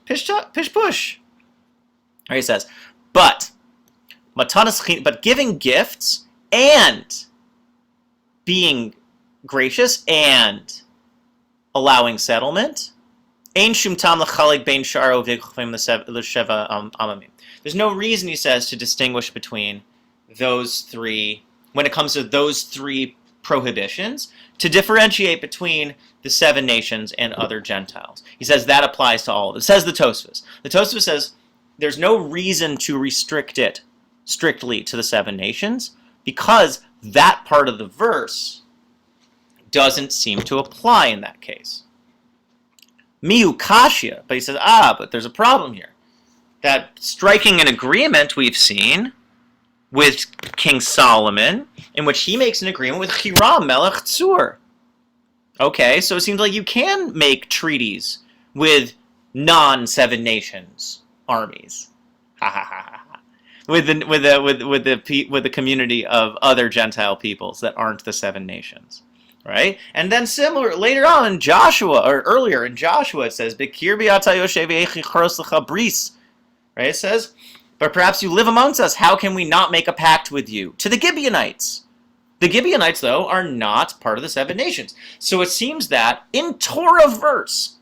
Pish push. Right, he says, but giving gifts and being gracious and allowing settlement, there's no reason, he says, to distinguish between those 3, when it comes to those 3 prohibitions, to differentiate between the 7 nations and other Gentiles. He says that applies to all of it. It says the Tosfos. The Tosfos says there's no reason to restrict it strictly to the 7 nations because that part of the verse doesn't seem to apply in that case. Miu kashya, but he says, but there's a problem here. That striking an agreement we've seen with King Solomon, in which he makes an agreement with Hiram Melech Tzur. Okay, so it seems like you can make treaties with non-7 nations armies. With the community of other Gentile peoples that aren't the 7 nations. Right? And then later on in Joshua, or earlier in Joshua, it says, Bikir bris. Right? It says, but perhaps you live amongst us. How can we not make a pact with you? To the Gibeonites. The Gibeonites, though, are not part of the 7 nations. So it seems that in Torah verse,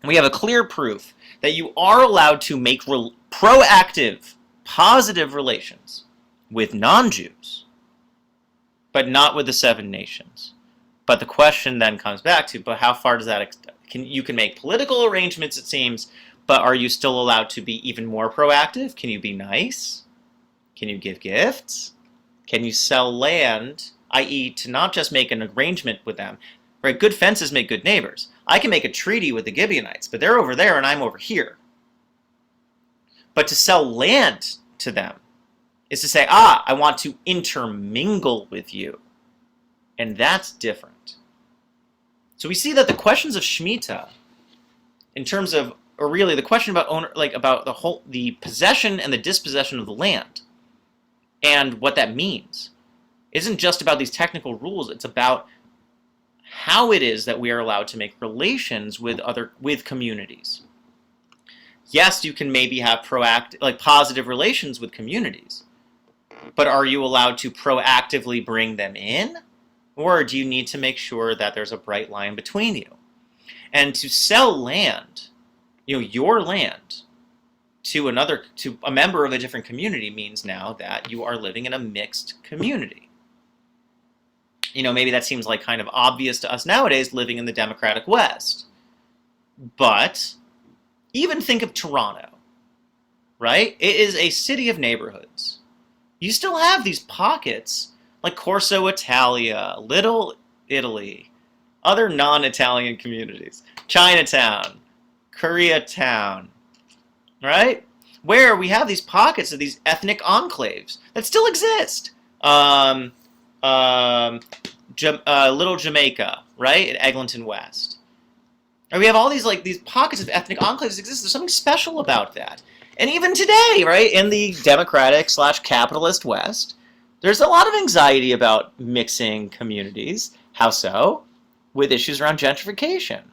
we have a clear proof that you are allowed to make proactive, positive relations with non-Jews, but not with the 7 nations. But the question then comes back to, but how far does that extend? You can make political arrangements, it seems, but are you still allowed to be even more proactive? Can you be nice? Can you give gifts? Can you sell land, i.e. to not just make an arrangement with them? Right? Good fences make good neighbors. I can make a treaty with the Gibeonites, but they're over there and I'm over here. But to sell land to them is to say, I want to intermingle with you. And that's different. So we see that the questions of Shemitah, in terms of, or really the question about about the possession and the dispossession of the land, and what that means, isn't just about these technical rules. It's about how it is that we are allowed to make relations with communities. Yes, you can maybe have positive relations with communities, but are you allowed to proactively bring them in? Or do you need to make sure that there's a bright line between you? And to sell land, your land, to a member of a different community means now that you are living in a mixed community. Maybe that seems like kind of obvious to us nowadays living in the democratic West. But even think of Toronto, right? It is a city of neighborhoods. You still have these pockets, like Corso Italia, Little Italy, other non-Italian communities, Chinatown, Koreatown, right? Where we have these pockets of these ethnic enclaves that still exist. Little Jamaica, right, at Eglinton West. And we have all these these pockets of ethnic enclaves that exist. There's something special about that. And even today, right, in the democratic/capitalist West, there's a lot of anxiety about mixing communities. How so? With issues around gentrification,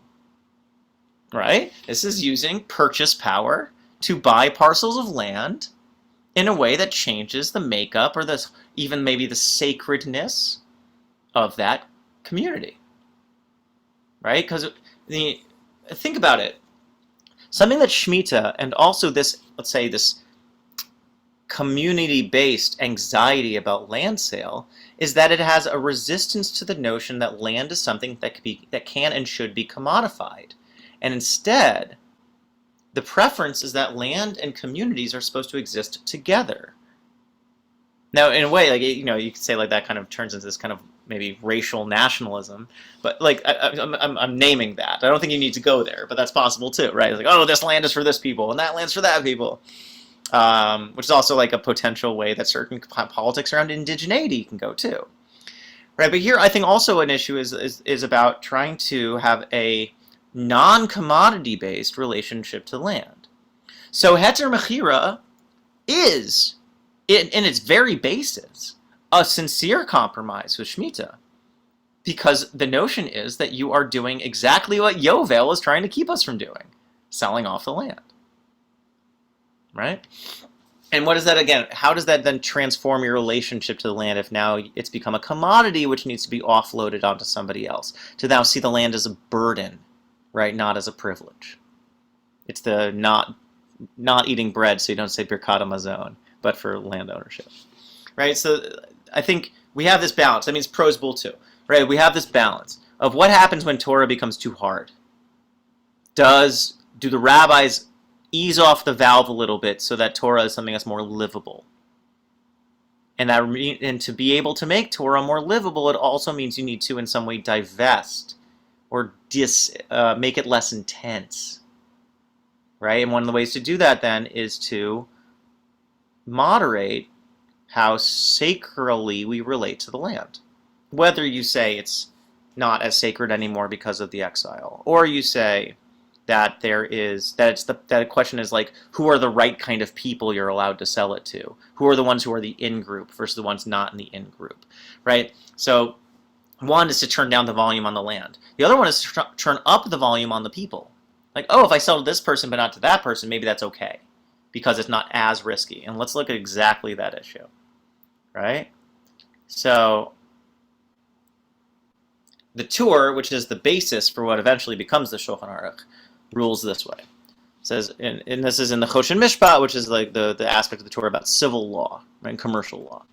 right? This is using purchase power to buy parcels of land in a way that changes the makeup or even maybe the sacredness of that community, right? Because think about it. Something that Shemitah and also this, let's say, this community-based anxiety about land sale is that it has a resistance to the notion that land is something that can and should be commodified. And instead, the preference is that land and communities are supposed to exist together. Now, in a way, you could say that kind of turns into this kind of maybe racial nationalism, but I'm naming that. I don't think you need to go there, but that's possible too, right? It's oh, this land is for this people, and that land's for that people, which is also a potential way that certain politics around indigeneity can go too, right? But here, I think also an issue is about trying to have a non-commodity-based relationship to land. So Heter Mechirah is, in its very basis, a sincere compromise with Shemitah. Because the notion is that you are doing exactly what Yovel is trying to keep us from doing, selling off the land. Right? And what is that again? How does that then transform your relationship to the land if now it's become a commodity which needs to be offloaded onto somebody else? To now see the land as a burden, right? Not as a privilege. It's the not eating bread so you don't say Birkat Hamazon, but for land ownership. Right? So I think we have this balance. That means Prozbul too. Right? We have this balance of what happens when Torah becomes too hard. Do the rabbis ease off the valve a little bit so that Torah is something that's more livable? And to be able to make Torah more livable, it also means you need to in some way divest or make it less intense. Right? And one of the ways to do that then is to moderate how sacrally we relate to the land. Whether you say it's not as sacred anymore because of the exile, or you say that the question is who are the right kind of people you're allowed to sell it to? Who are the ones who are the in-group versus the ones not in the in-group, right? So one is to turn down the volume on the land. The other one is to turn up the volume on the people. If I sell to this person but not to that person, maybe that's okay because it's not as risky. And let's look at exactly that issue, right? So the Tur, which is the basis for what eventually becomes the Shulchan Aruch, rules this way. It says, and this is in the Choshen Mishpat, which is the aspect of the Torah about civil law, right, commercial law.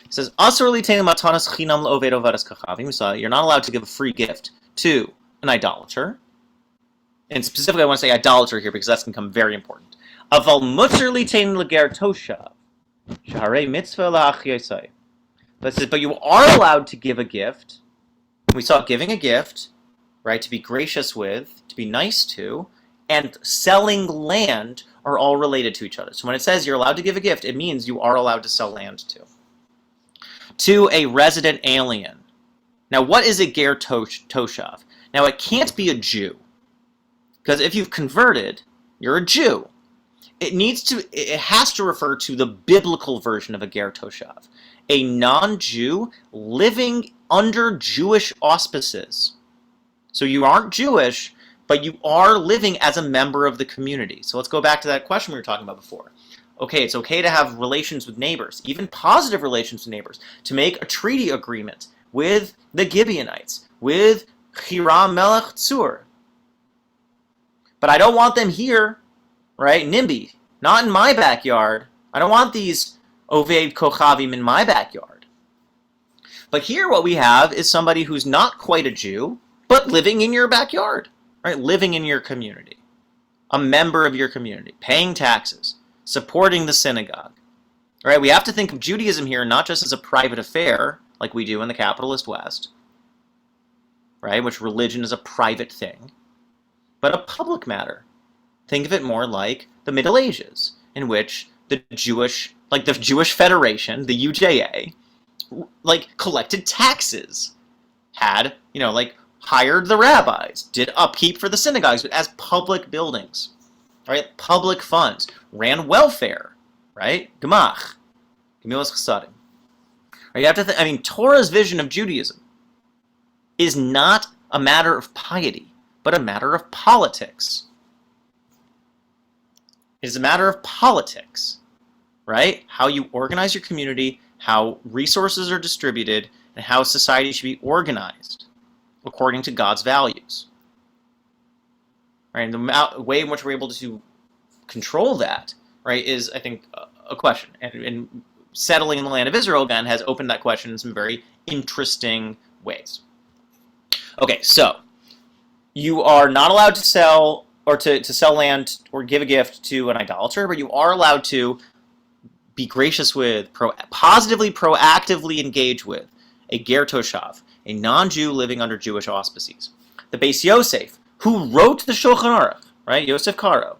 It says, you're not allowed to give a free gift to an idolater. And specifically, I want to say idolater here because that's going to become very important. Aval mutzer litein leger toshav, shaharei mitzvah la'achyosai. But it says, but you are allowed to give a gift. We saw giving a gift, right, to be gracious with, to be nice to, and selling land are all related to each other. So when it says you're allowed to give a gift, it means you are allowed to sell land to. To a resident alien. Now, what is a ger toshav? Now, it can't be a Jew. Because if you've converted, you're a Jew. It has to refer to the biblical version of a ger toshav. A non-Jew living under Jewish auspices. So you aren't Jewish, but you are living as a member of the community. So let's go back to that question we were talking about before. Okay, it's okay to have relations with neighbors, even positive relations with neighbors, to make a treaty agreement with the Gibeonites, with Hiram Melech Tzur. But I don't want them here, right? NIMBY, not in my backyard. I don't want these Oved Kochavim in my backyard. But here what we have is somebody who's not quite a Jew, but living in your backyard, right? Living in your community. A member of your community, paying taxes, supporting the synagogue. Right? We have to think of Judaism here not just as a private affair like we do in the capitalist West, right? Which religion is a private thing, but a public matter. Think of it more like the Middle Ages, in which the Jewish Federation, the UJA, like collected taxes, had, hired the rabbis, did upkeep for the synagogues, but as public buildings, right? Public funds, ran welfare, right? Gemach, Gemilas Chesadim. Right? You have to Torah's vision of Judaism is not a matter of piety, but a matter of politics. It is a matter of politics, right? How you organize your community, how resources are distributed, and how society should be organized according to God's values. Right? And the way in which we're able to control that, right, is, I think, a question. And settling in the land of Israel, again, has opened that question in some very interesting ways. Okay, so you are not allowed to sell or to sell land or give a gift to an idolater, but you are allowed to be gracious with, positively, proactively engage with a ger toshav, a non-Jew living under Jewish auspices. The Beis Yosef, who wrote the Shulchan Aruch, right, Yosef Karo.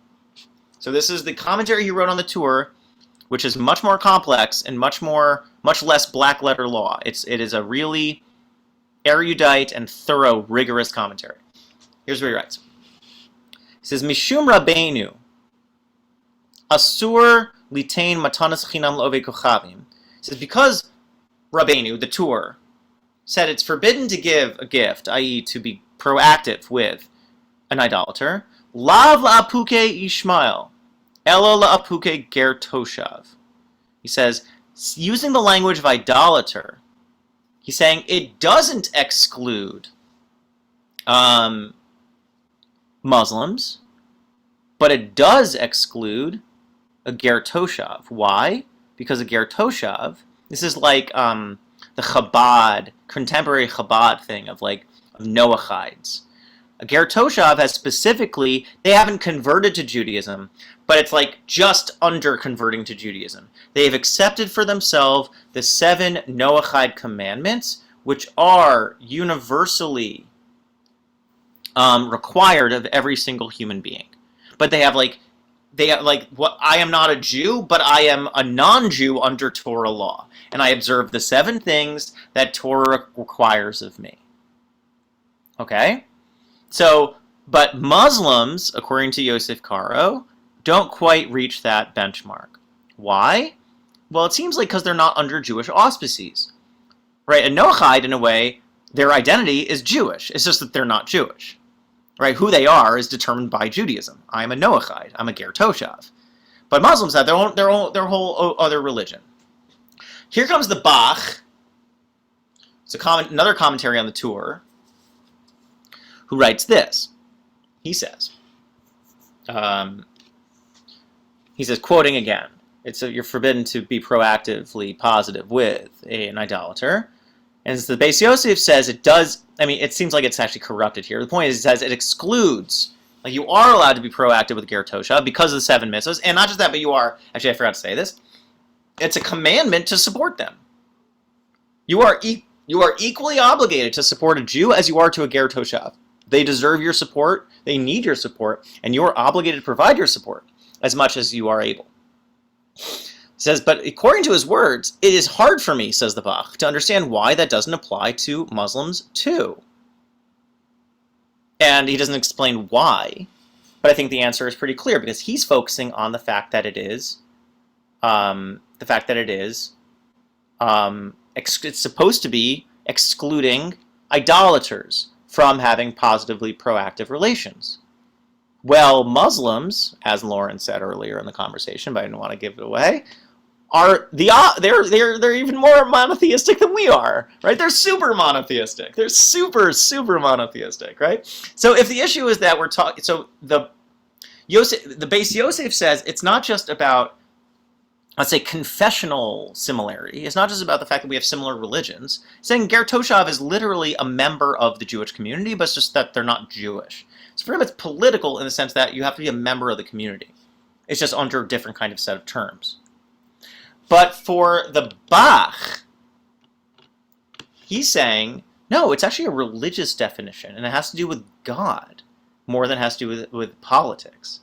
So this is the commentary he wrote on the Torah, which is much more complex and much less black letter law. It is a really erudite and thorough, rigorous commentary. Here's what he writes. He says, Mishum Rabbeinu, Asur litain matanas chinam lo'ovei kochavim. He says, because Rabbeinu, the Torah, said it's forbidden to give a gift, i.e. to be proactive with an idolater, lav la'apuke Ishmael, elo la'apuke ger toshav. He says, using the language of idolater, he's saying it doesn't exclude Muslims, but it does exclude a ger toshav. Why? Because a ger toshav, this is like the Chabad, contemporary Chabad thing of Noachides. A ger toshav has specifically, they haven't converted to Judaism, but it's like just under converting to Judaism. They have accepted for themselves the 7 Noachide commandments, which are universally required of every single human being. But they have what, I am not a Jew, but I am a non-Jew under Torah law. And I observe the 7 things that Torah requires of me. Okay? So, but Muslims, according to Yosef Karo, don't quite reach that benchmark. Why? Well, it seems like because they're not under Jewish auspices. Right? A Noachide, in a way, their identity is Jewish. It's just that they're not Jewish. Right? Who they are is determined by Judaism. I'm a Noachide. I'm a ger toshav. But Muslims have their whole other religion. Here comes the Bach. It's another commentary on the Torah, who writes this. He says, quoting again, you're forbidden to be proactively positive with an idolater. And as the Beis Yosef says, it does, it seems like it's actually corrupted here. The point is, it says it excludes, you are allowed to be proactive with ger toshav because of the 7 mitzvahs, and not just that, but you are, actually I forgot to say this, it's a commandment to support them. You are equally obligated to support a Jew as you are to a ger toshav. They deserve your support, they need your support, and you are obligated to provide your support as much as you are able. He says, but according to his words, it is hard for me, says the Bach, to understand why that doesn't apply to Muslims too. And he doesn't explain why, but I think the answer is pretty clear, because he's focusing on the fact that it's supposed to be excluding idolaters from having positively proactive relations. Well, Muslims, as Lauren said earlier in the conversation, but I didn't want to give it away, they're even more monotheistic than we are, right? They're super monotheistic. They're super monotheistic, right? So if the issue is that we're talking, so the Beis Yosef says it's not just about, let's say, confessional similarity. It's not just about the fact that we have similar religions. Saying ger toshav is literally a member of the Jewish community, but it's just that they're not Jewish. So for him, it's political in the sense that you have to be a member of the community. It's just under a different kind of set of terms. But for the Bach, He's saying, no, it's actually a religious definition, and it has to do with God more than it has to do with politics.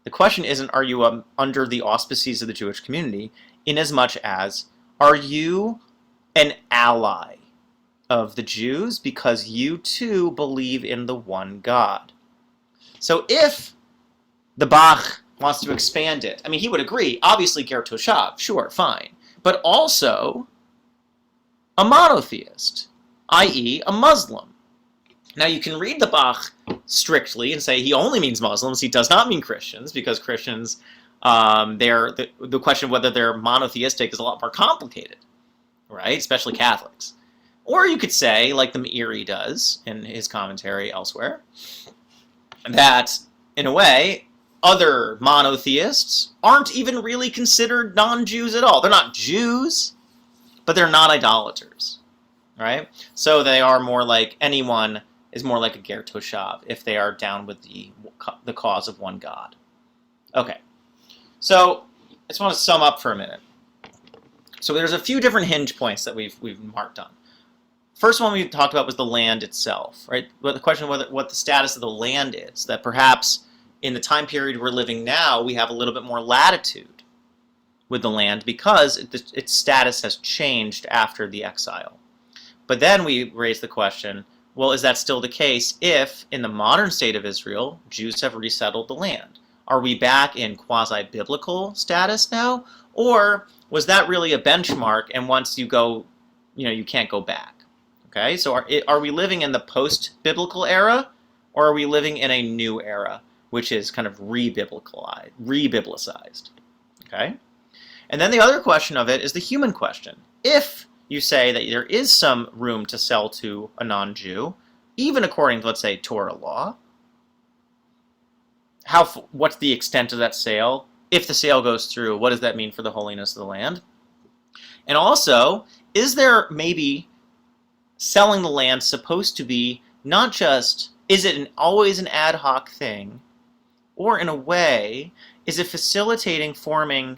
The question isn't, are you under the auspices of the Jewish community, in as much as, are you an ally of the Jews because you too believe in the one God? So if the Bach wants to expand it, I mean, he would agree, obviously Ger Toshav, sure, fine, but also a monotheist, i.e. a Muslim. Now you can read the Bach strictly and say he only means Muslims, he does not mean Christians, because Christians, the question of whether they're monotheistic is a lot more complicated, right? Especially Catholics. Or you could say, like the Meiri does in his commentary elsewhere, that, in a way, other monotheists aren't even really considered non-Jews at all. They're not Jews, but they're not idolaters, right? So they are more like, anyone is more like a Ger Toshav if they are down with the cause of one God. Okay, so I just want to sum up for a minute. So there's a few different hinge points that we've marked on. First one we talked about was the land itself, right? But the question of what the status of the land is, that perhaps in the time period we're living now, we have a little bit more latitude with the land because its status has changed after the exile. But then we raise the question, well, is that still the case if, in the modern state of Israel, Jews have resettled the land? Are we back in quasi-biblical status now? Or was that really a benchmark, and once you go, you can't go back? Okay, so are we living in the post-biblical era, or are we living in a new era, which is kind of re-biblicized? Okay? And then the other question of it is the human question. If you say that there is some room to sell to a non-Jew, even according to, let's say, Torah law, what's the extent of that sale? If the sale goes through, what does that mean for the holiness of the land? And also, is there maybe selling the land supposed to be not just, is it always an ad hoc thing, or in a way, is it facilitating forming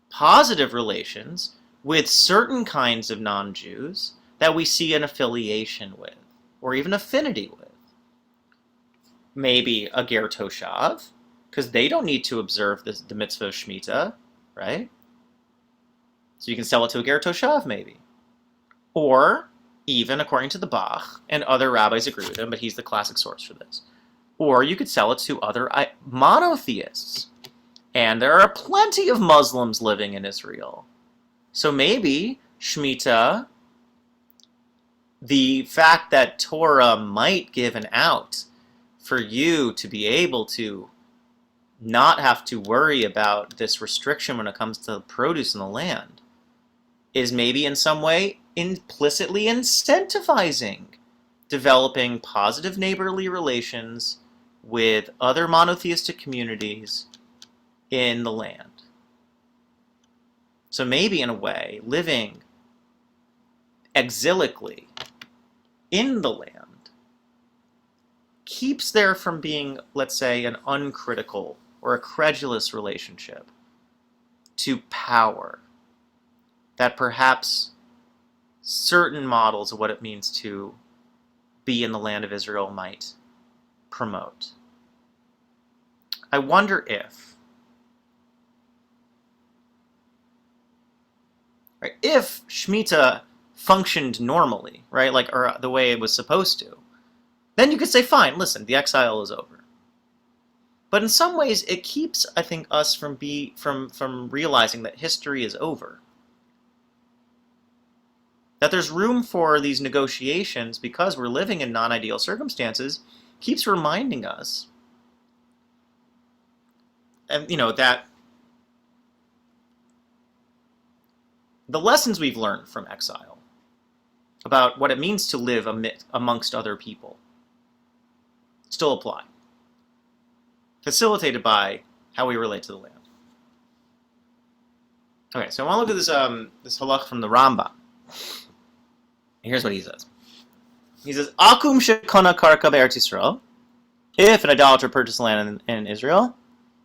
positive relations with certain kinds of non-Jews that we see an affiliation with, or even affinity with? Maybe a Ger Toshav, because they don't need to observe the mitzvah of Shemitah, right? So you can sell it to a Ger Toshav, maybe. Or, even according to the Bach, and other rabbis agree with him, but he's the classic source for this. Or you could sell it to other monotheists. And there are plenty of Muslims living in Israel. So maybe Shemitah, the fact that Torah might give an out for you to be able to not have to worry about this restriction when it comes to produce in the land, is maybe in some way implicitly incentivizing developing positive neighborly relations with other monotheistic communities in the land. So maybe, in a way, living exilically in the land keeps there from being, let's say, an uncritical or a credulous relationship to power that perhaps certain models of what it means to be in the land of Israel might promote. I wonder if Shemitah functioned normally, right, or the way it was supposed to, then you could say, fine, listen, the exile is over. But in some ways, it keeps, I think, us from realizing that history is over. That there's room for these negotiations because we're living in non-ideal circumstances keeps reminding us, and that the lessons we've learned from exile about what it means to live amongst other people still apply, facilitated by how we relate to the land. Okay, so I want to look at this halach from the Rambam. Here's what he says. He says, Akum shekona karka be'eretz Yisrael, if an idolater purchases land in Israel,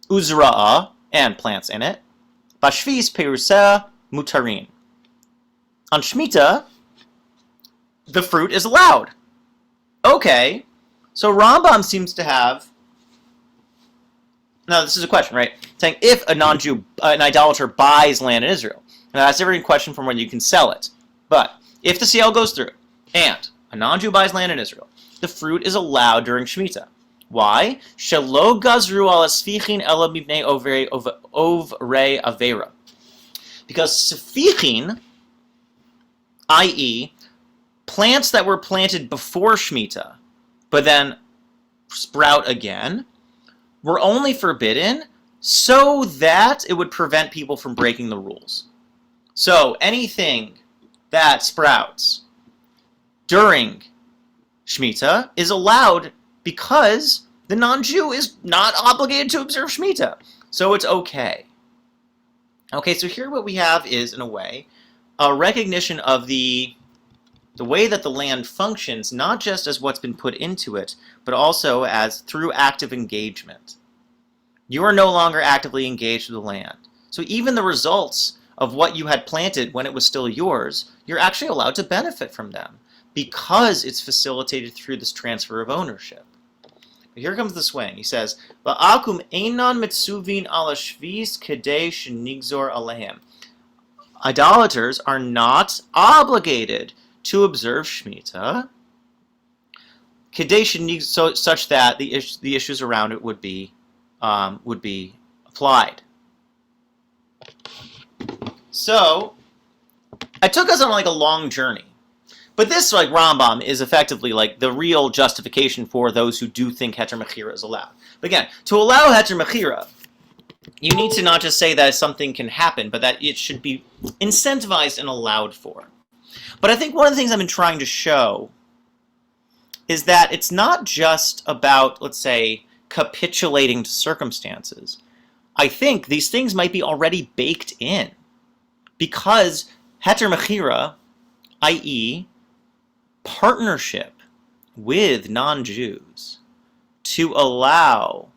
uzra'a, and plants in it, bashvis peruseh mutarin. On Shemitah, the fruit is allowed. Okay, so Rambam seems to have, now this is a question, right? Saying if a non-Jew, an idolater buys land in Israel, now that's a different question from when you can sell it. But if the sale goes through and a non-Jew buys land in Israel, the fruit is allowed during Shemitah. Why? Shelo gazru al asfichin ela mibnei ovrei avera. Because sfichin, i.e., plants that were planted before Shemitah, but then sprout again, were only forbidden so that it would prevent people from breaking the rules. So anything that sprouts during Shemitah is allowed because the non-Jew is not obligated to observe Shemitah. So it's okay. Okay, so here what we have is, in a way, a recognition of the way that the land functions, not just as what's been put into it, but also as through active engagement. You are no longer actively engaged with the land. So even the results of what you had planted when it was still yours, you're actually allowed to benefit from them because it's facilitated through this transfer of ownership. But here comes the swing. He says, "Va'akum einan mitzuvin ala shvis kedei shenigzor alehem." Idolaters are not obligated to observe Shemitah, so such that the issues around it would be applied. So I took us on like a long journey, but this like Rambam is effectively like the real justification for those who do think Heter Mechirah is allowed. But again, to allow Heter Mechirah, you need to not just say that something can happen, but that it should be incentivized and allowed for. But I think one of the things I've been trying to show is that it's not just about, let's say, capitulating to circumstances. I think these things might be already baked in because Heter Mechirah, i.e., partnership with non-Jews to allow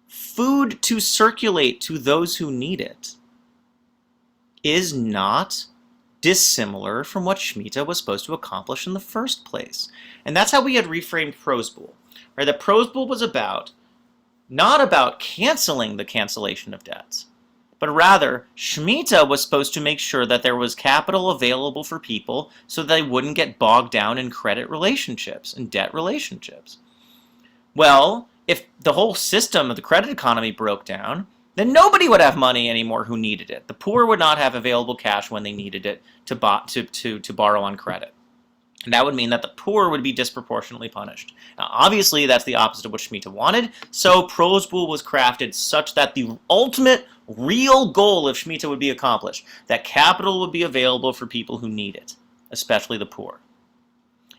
food to circulate to those who need it, is not dissimilar from what Shemitah was supposed to accomplish in the first place. And that's how we had reframed Prozbul. Right? That Prozbul was not about canceling the cancellation of debts, but rather Shemitah was supposed to make sure that there was capital available for people so they wouldn't get bogged down in credit relationships and debt relationships. Well, if the whole system of the credit economy broke down, then nobody would have money anymore who needed it. The poor would not have available cash when they needed it to borrow on credit. And that would mean that the poor would be disproportionately punished. Now, obviously, that's the opposite of what Shemitah wanted, so Prozbul was crafted such that the ultimate, real goal of Shemitah would be accomplished, that capital would be available for people who need it, especially the poor.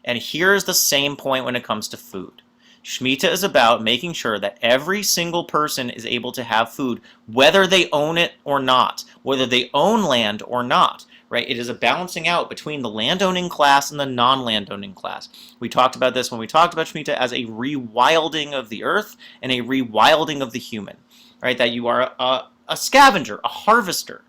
And here's the same point when it comes to food. Shemitah is about making sure that every single person is able to have food, whether they own it or not, whether they own land or not. Right? It is a balancing out between the landowning class and the non-landowning class. We talked about this when we talked about Shemitah as a rewilding of the earth and a rewilding of the human. Right? That you are a scavenger, a harvester.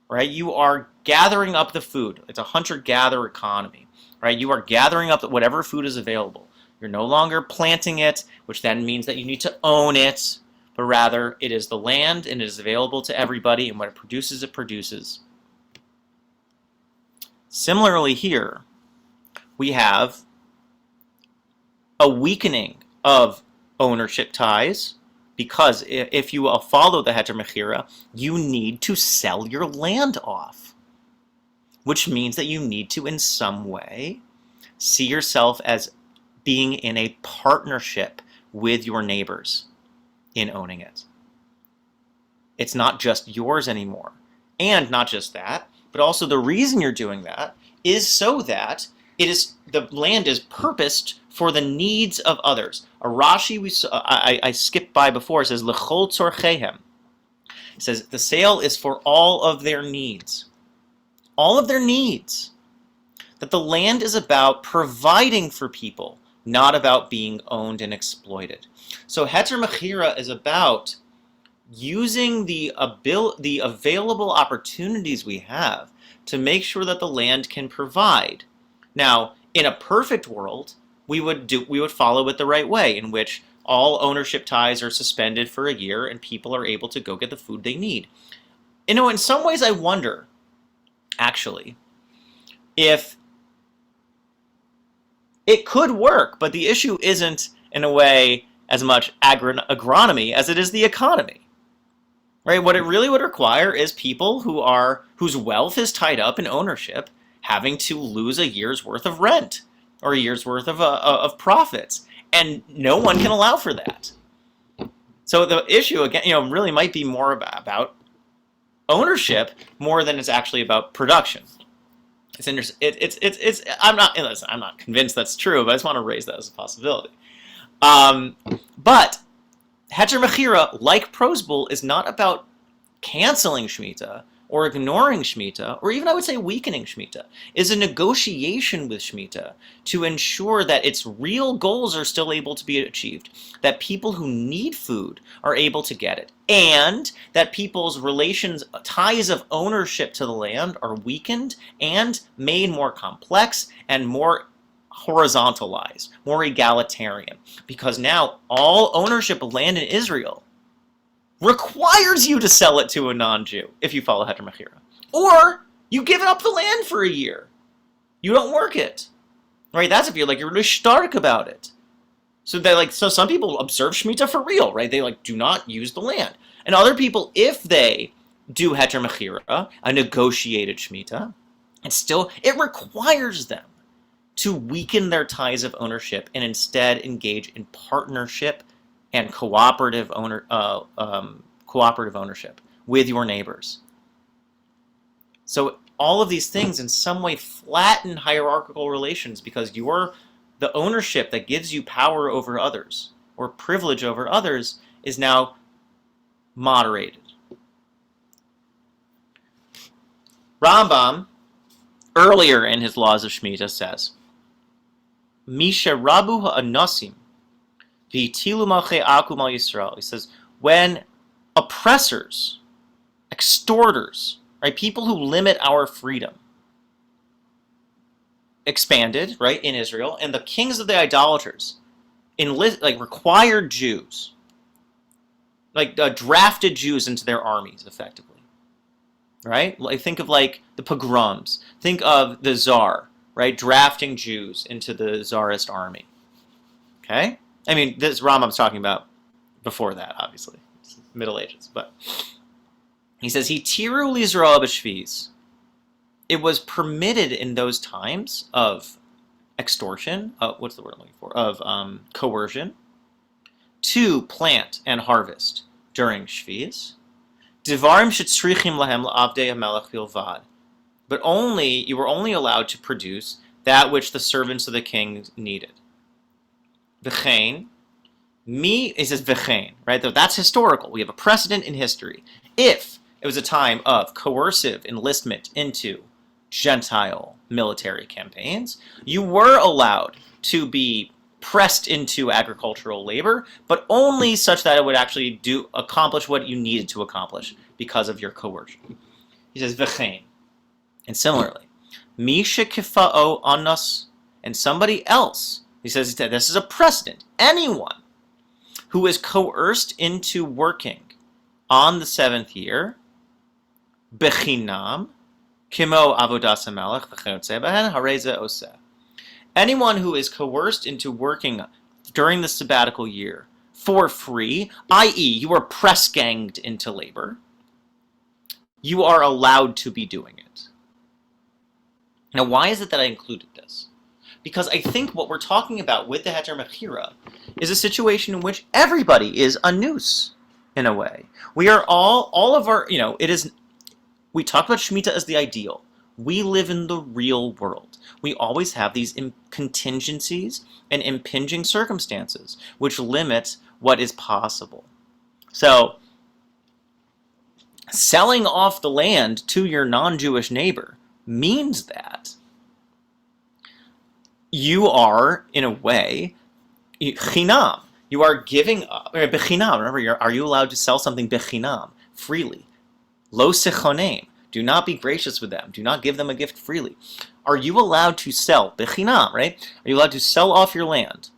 Right? You are gathering up the food. It's a hunter-gatherer economy. Right? You are gathering up whatever food is available. You're no longer planting it, which then means that you need to own it, but rather it is the land and it is available to everybody, and what it produces, it produces. Similarly here, we have a weakening of ownership ties, because if you follow the Heter Mechirah, you need to sell your land off, which means that you need to, in some way, see yourself as being in a partnership with your neighbors in owning it. It's not just yours anymore. And not just that, but also the reason you're doing that is so that the land is purposed for the needs of others. A Rashi I skipped by before says L'chol tzorchehem. It says the sale is for all of their needs. All of their needs. That the land is about providing for people, not about being owned and exploited. So Heter Mechirah is about using the available opportunities we have to make sure that the land can provide. Now, In a perfect world, we would follow it the right way, in which all ownership ties are suspended for a year and people are able to go get the food they need. In some ways I wonder, actually, if it could work, but the issue isn't, in a way, as much agronomy as it is the economy. Right? What it really would require is people whose wealth is tied up in ownership having to lose a year's worth of rent or a year's worth of profits, and no one can allow for that. So the issue again, really might be more about ownership more than it's actually about production. I'm not convinced that's true, but I just want to raise that as a possibility. But Heter Mechirah, like Prozbul, is not about canceling Shemitah or ignoring Shemitah, or even I would say weakening Shemitah. Is a negotiation with Shemitah to ensure that its real goals are still able to be achieved, that people who need food are able to get it, and that people's ties of ownership to the land are weakened and made more complex and more horizontalized, more egalitarian. Because now all ownership of land in Israel requires you to sell it to a non-Jew if you follow Heter Mechirah. Or you give up the land for a year. You don't work it. Right? That's if you're really stark about it. So some people observe Shemitah for real, right? They do not use the land. And other people, if they do Heter Mechirah, a negotiated Shemitah, it requires them to weaken their ties of ownership and instead engage in partnership and cooperative ownership with your neighbors. So all of these things in some way flatten hierarchical relations, because the ownership that gives you power over others or privilege over others is now moderated. Rambam, earlier in his Laws of Shemitah, says, Misha Rabu ha'anasim v'itilu malchei akum al Yisrael. He says, when oppressors, extorters, right, people who limit our freedom, expanded, right, in Israel, and the kings of the idolaters required Jews, drafted Jews into their armies, effectively, right? Think of the pogroms. Think of the Tsar, right, drafting Jews into the Tsarist army. Okay? I mean, this Rambam's talking about before that, obviously. It's Middle Ages. But he says, Hitiru lizroa b'shviz. It was permitted in those times of extortion, what's the word I'm looking for? Of coercion, to plant and harvest during Shviz. Divarim shetzrichim lahem la'avdei hamelech bilvad. But you were only allowed to produce that which the servants of the king needed. V'chein, he says v'chein, right? That's historical. We have a precedent in history. If it was a time of coercive enlistment into Gentile military campaigns, you were allowed to be pressed into agricultural labor, but only such that it would actually accomplish what you needed to accomplish because of your coercion. He says v'chein. And similarly, Misha kifa'o anas, and somebody else, he says this is a precedent. Anyone who is coerced into working on the 7th year, bechinam, kimo avodas hamelech v'chayotze behen hareze oseh. Anyone who is coerced into working during the sabbatical year for free, i.e., you are press-ganged into labor, you are allowed to be doing it. Now, why is it that I included this? Because I think what we're talking about with the Heter Mechirah is a situation in which everybody is a noose, in a way. We are all of our, we talk about Shemitah as the ideal. We live in the real world. We always have these contingencies and impinging circumstances which limit what is possible. So, selling off the land to your non-Jewish neighbor means that you are, in a way, chinam. You are giving up. Bechinam, remember, are you allowed to sell something bechinam, freely? Lo sechonem, Do not be gracious with them. Do not give them a gift freely. Are you allowed to sell, bechinam, right? Are you allowed to sell off your land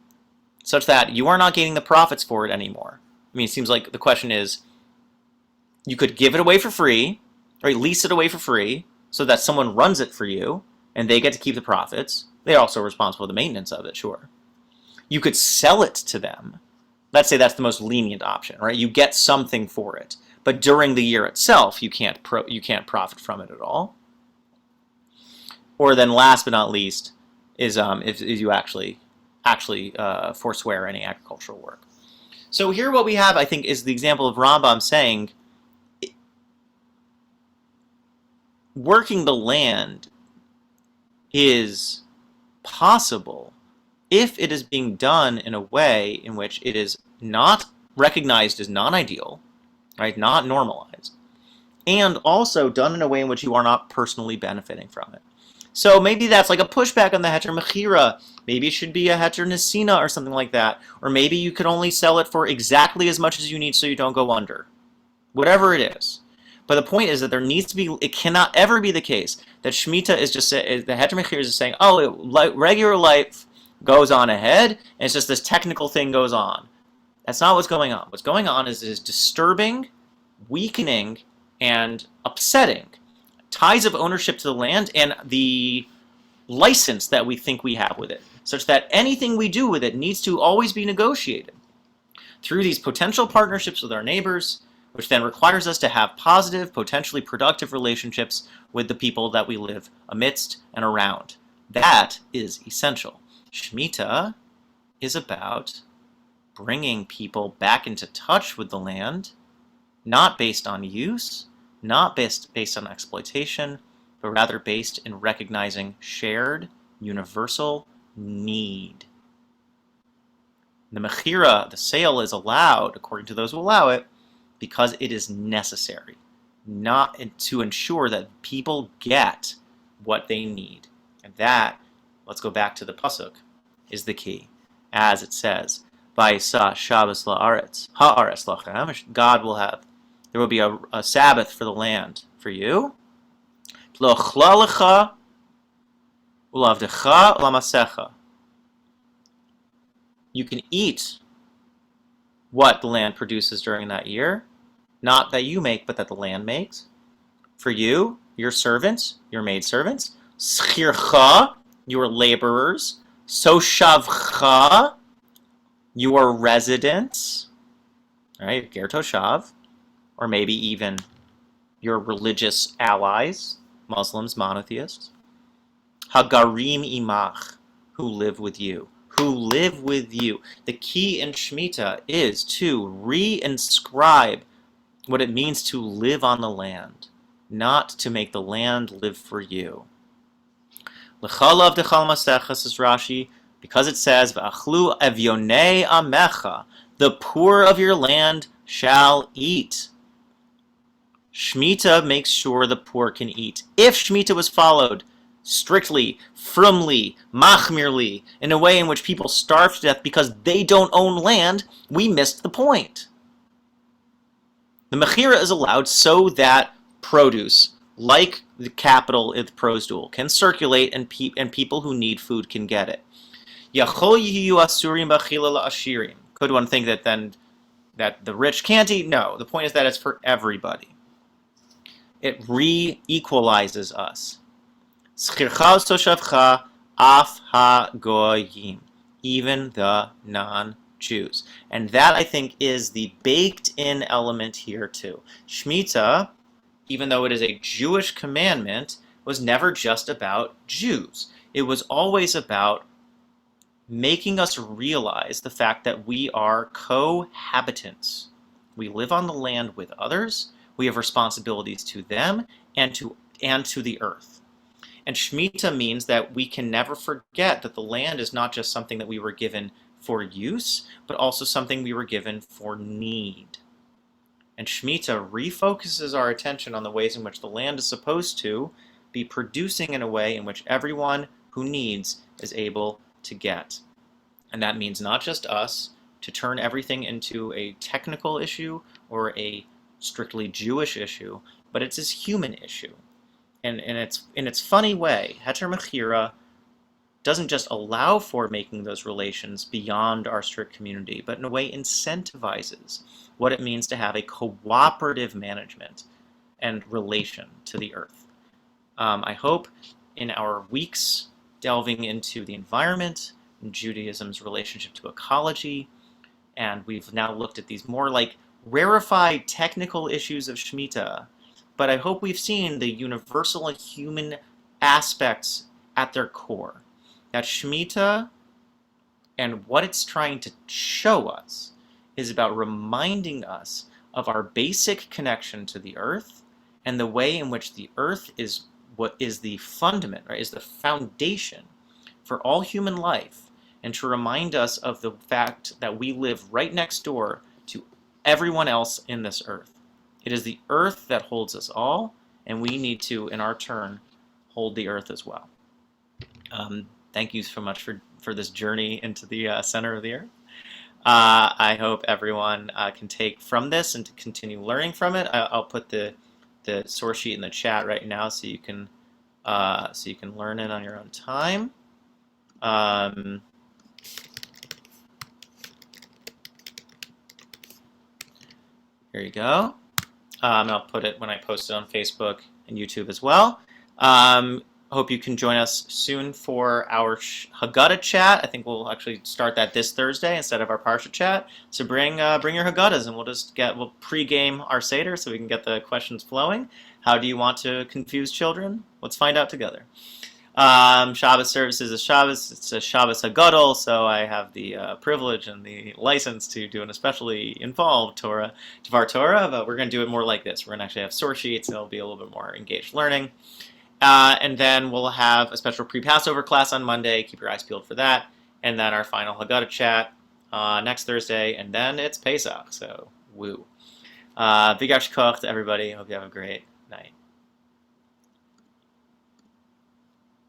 such that you are not gaining the profits for it anymore? I mean, it seems like the question is, you could give it away for free, right? Lease it away for free so that someone runs it for you and they get to keep the profits. They're also responsible for the maintenance of it, sure. You could sell it to them. Let's say that's the most lenient option, right? You get something for it, but during the year itself, you can't profit from it at all. Or then, last but not least, is if you actually forswear any agricultural work. So here, what we have, I think, is the example of Rambam saying, working the land is possible if it is being done in a way in which it is not recognized as non-ideal, right, not normalized, and also done in a way in which you are not personally benefiting from it. So maybe that's like a pushback on the Heter Mechirah. Maybe it should be a Heter Nesina or something like that. Or maybe you could only sell it for exactly as much as you need so you don't go under. Whatever it is. But the point is that there needs to be, it cannot ever be the case that Shemitah is just, the Heter Mechirah is just saying, oh, regular life goes on ahead, and it's just this technical thing goes on. That's not what's going on. What's going on is disturbing, weakening, and upsetting ties of ownership to the land and the license that we think we have with it, such that anything we do with it needs to always be negotiated through these potential partnerships with our neighbors, which then requires us to have positive, potentially productive relationships with the people that we live amidst and around. That is essential. Shemitah is about bringing people back into touch with the land, not based on use, not based on exploitation, but rather based in recognizing shared, universal need. The Mechirah, the sale, is allowed, according to those who allow it, because it is necessary, not to ensure that people get what they need. And that, let's go back to the pasuk, is the key. As it says, Vayisa Shabbos la'aretz, ha'aretz lachem, God will have, there will be a Sabbath for the land for you. T'lochla lecha ulavdecha lamasecha. You can eat what the land produces during that year, not that you make, but that the land makes. For you, your servants, your maidservants, schircha, your laborers, soshavcha, your residents, right, ger toshav, or maybe even your religious allies, Muslims, monotheists, hagarim imach, who live with you. Who live with you. The key in Shemitah is to reinscribe what it means to live on the land, not to make the land live for you. L'chalav dechal masecha, says Rashi, because it says, V'achlu evyonei amecha, the poor of your land shall eat. Shemitah makes sure the poor can eat. If Shemitah was followed strictly, firmly, machmirly, in a way in which people starve to death because they don't own land, we missed the point. The Mechirah is allowed so that produce, like the capital in the Prozbul, can circulate and people who need food can get it. Could one think that then that the rich can't eat? No, the point is that it's for everybody. It re-equalizes us. Even the non-Jews. And that, I think, is the baked-in element here, too. Shemitah, even though it is a Jewish commandment, was never just about Jews. It was always about making us realize the fact that we are cohabitants. We live on the land with others. We have responsibilities to them and to the earth. And Shemitah means that we can never forget that the land is not just something that we were given for use, but also something we were given for need. And Shemitah refocuses our attention on the ways in which the land is supposed to be producing in a way in which everyone who needs is able to get. And that means not just us to turn everything into a technical issue or a strictly Jewish issue, but it's this human issue. And it's in its funny way, Heter Mechirah doesn't just allow for making those relations beyond our strict community, but in a way incentivizes what it means to have a cooperative management and relation to the earth. I hope in our weeks delving into the environment and Judaism's relationship to ecology, and we've now looked at these more like rarefied technical issues of Shemitah, but I hope we've seen the universal and human aspects at their core. That Shemitah and what it's trying to show us is about reminding us of our basic connection to the earth and the way in which the earth is what is the fundament, right, is the foundation for all human life, and to remind us of the fact that we live right next door to everyone else in this earth. It is the earth that holds us all, and we need to, in our turn, hold the earth as well. Thank you so much for this journey into the center of the earth. I hope everyone can take from this and to continue learning from it. I'll put the source sheet in the chat right now so you can learn it on your own time. Here you go. I'll put it when I post it on Facebook and YouTube as well. Hope you can join us soon for our Haggadah chat. I think we'll actually start that this Thursday instead of our Parsha chat. So bring your Haggadahs, and we'll pre-game our Seder so we can get the questions flowing. How do you want to confuse children? Let's find out together. Shabbos services is Shabbos. It's a Shabbos Haggadol, so I have the privilege and the license to do an especially involved Dvar Torah, but we're going to do it more like this. We're going to actually have source sheets, and it'll be a little bit more engaged learning. And then we'll have a special pre-Passover class on Monday. Keep your eyes peeled for that. And then our final Haggadah chat next Thursday. And then it's Pesach. So, woo. Vigash Koch to everybody. Hope you have a great night.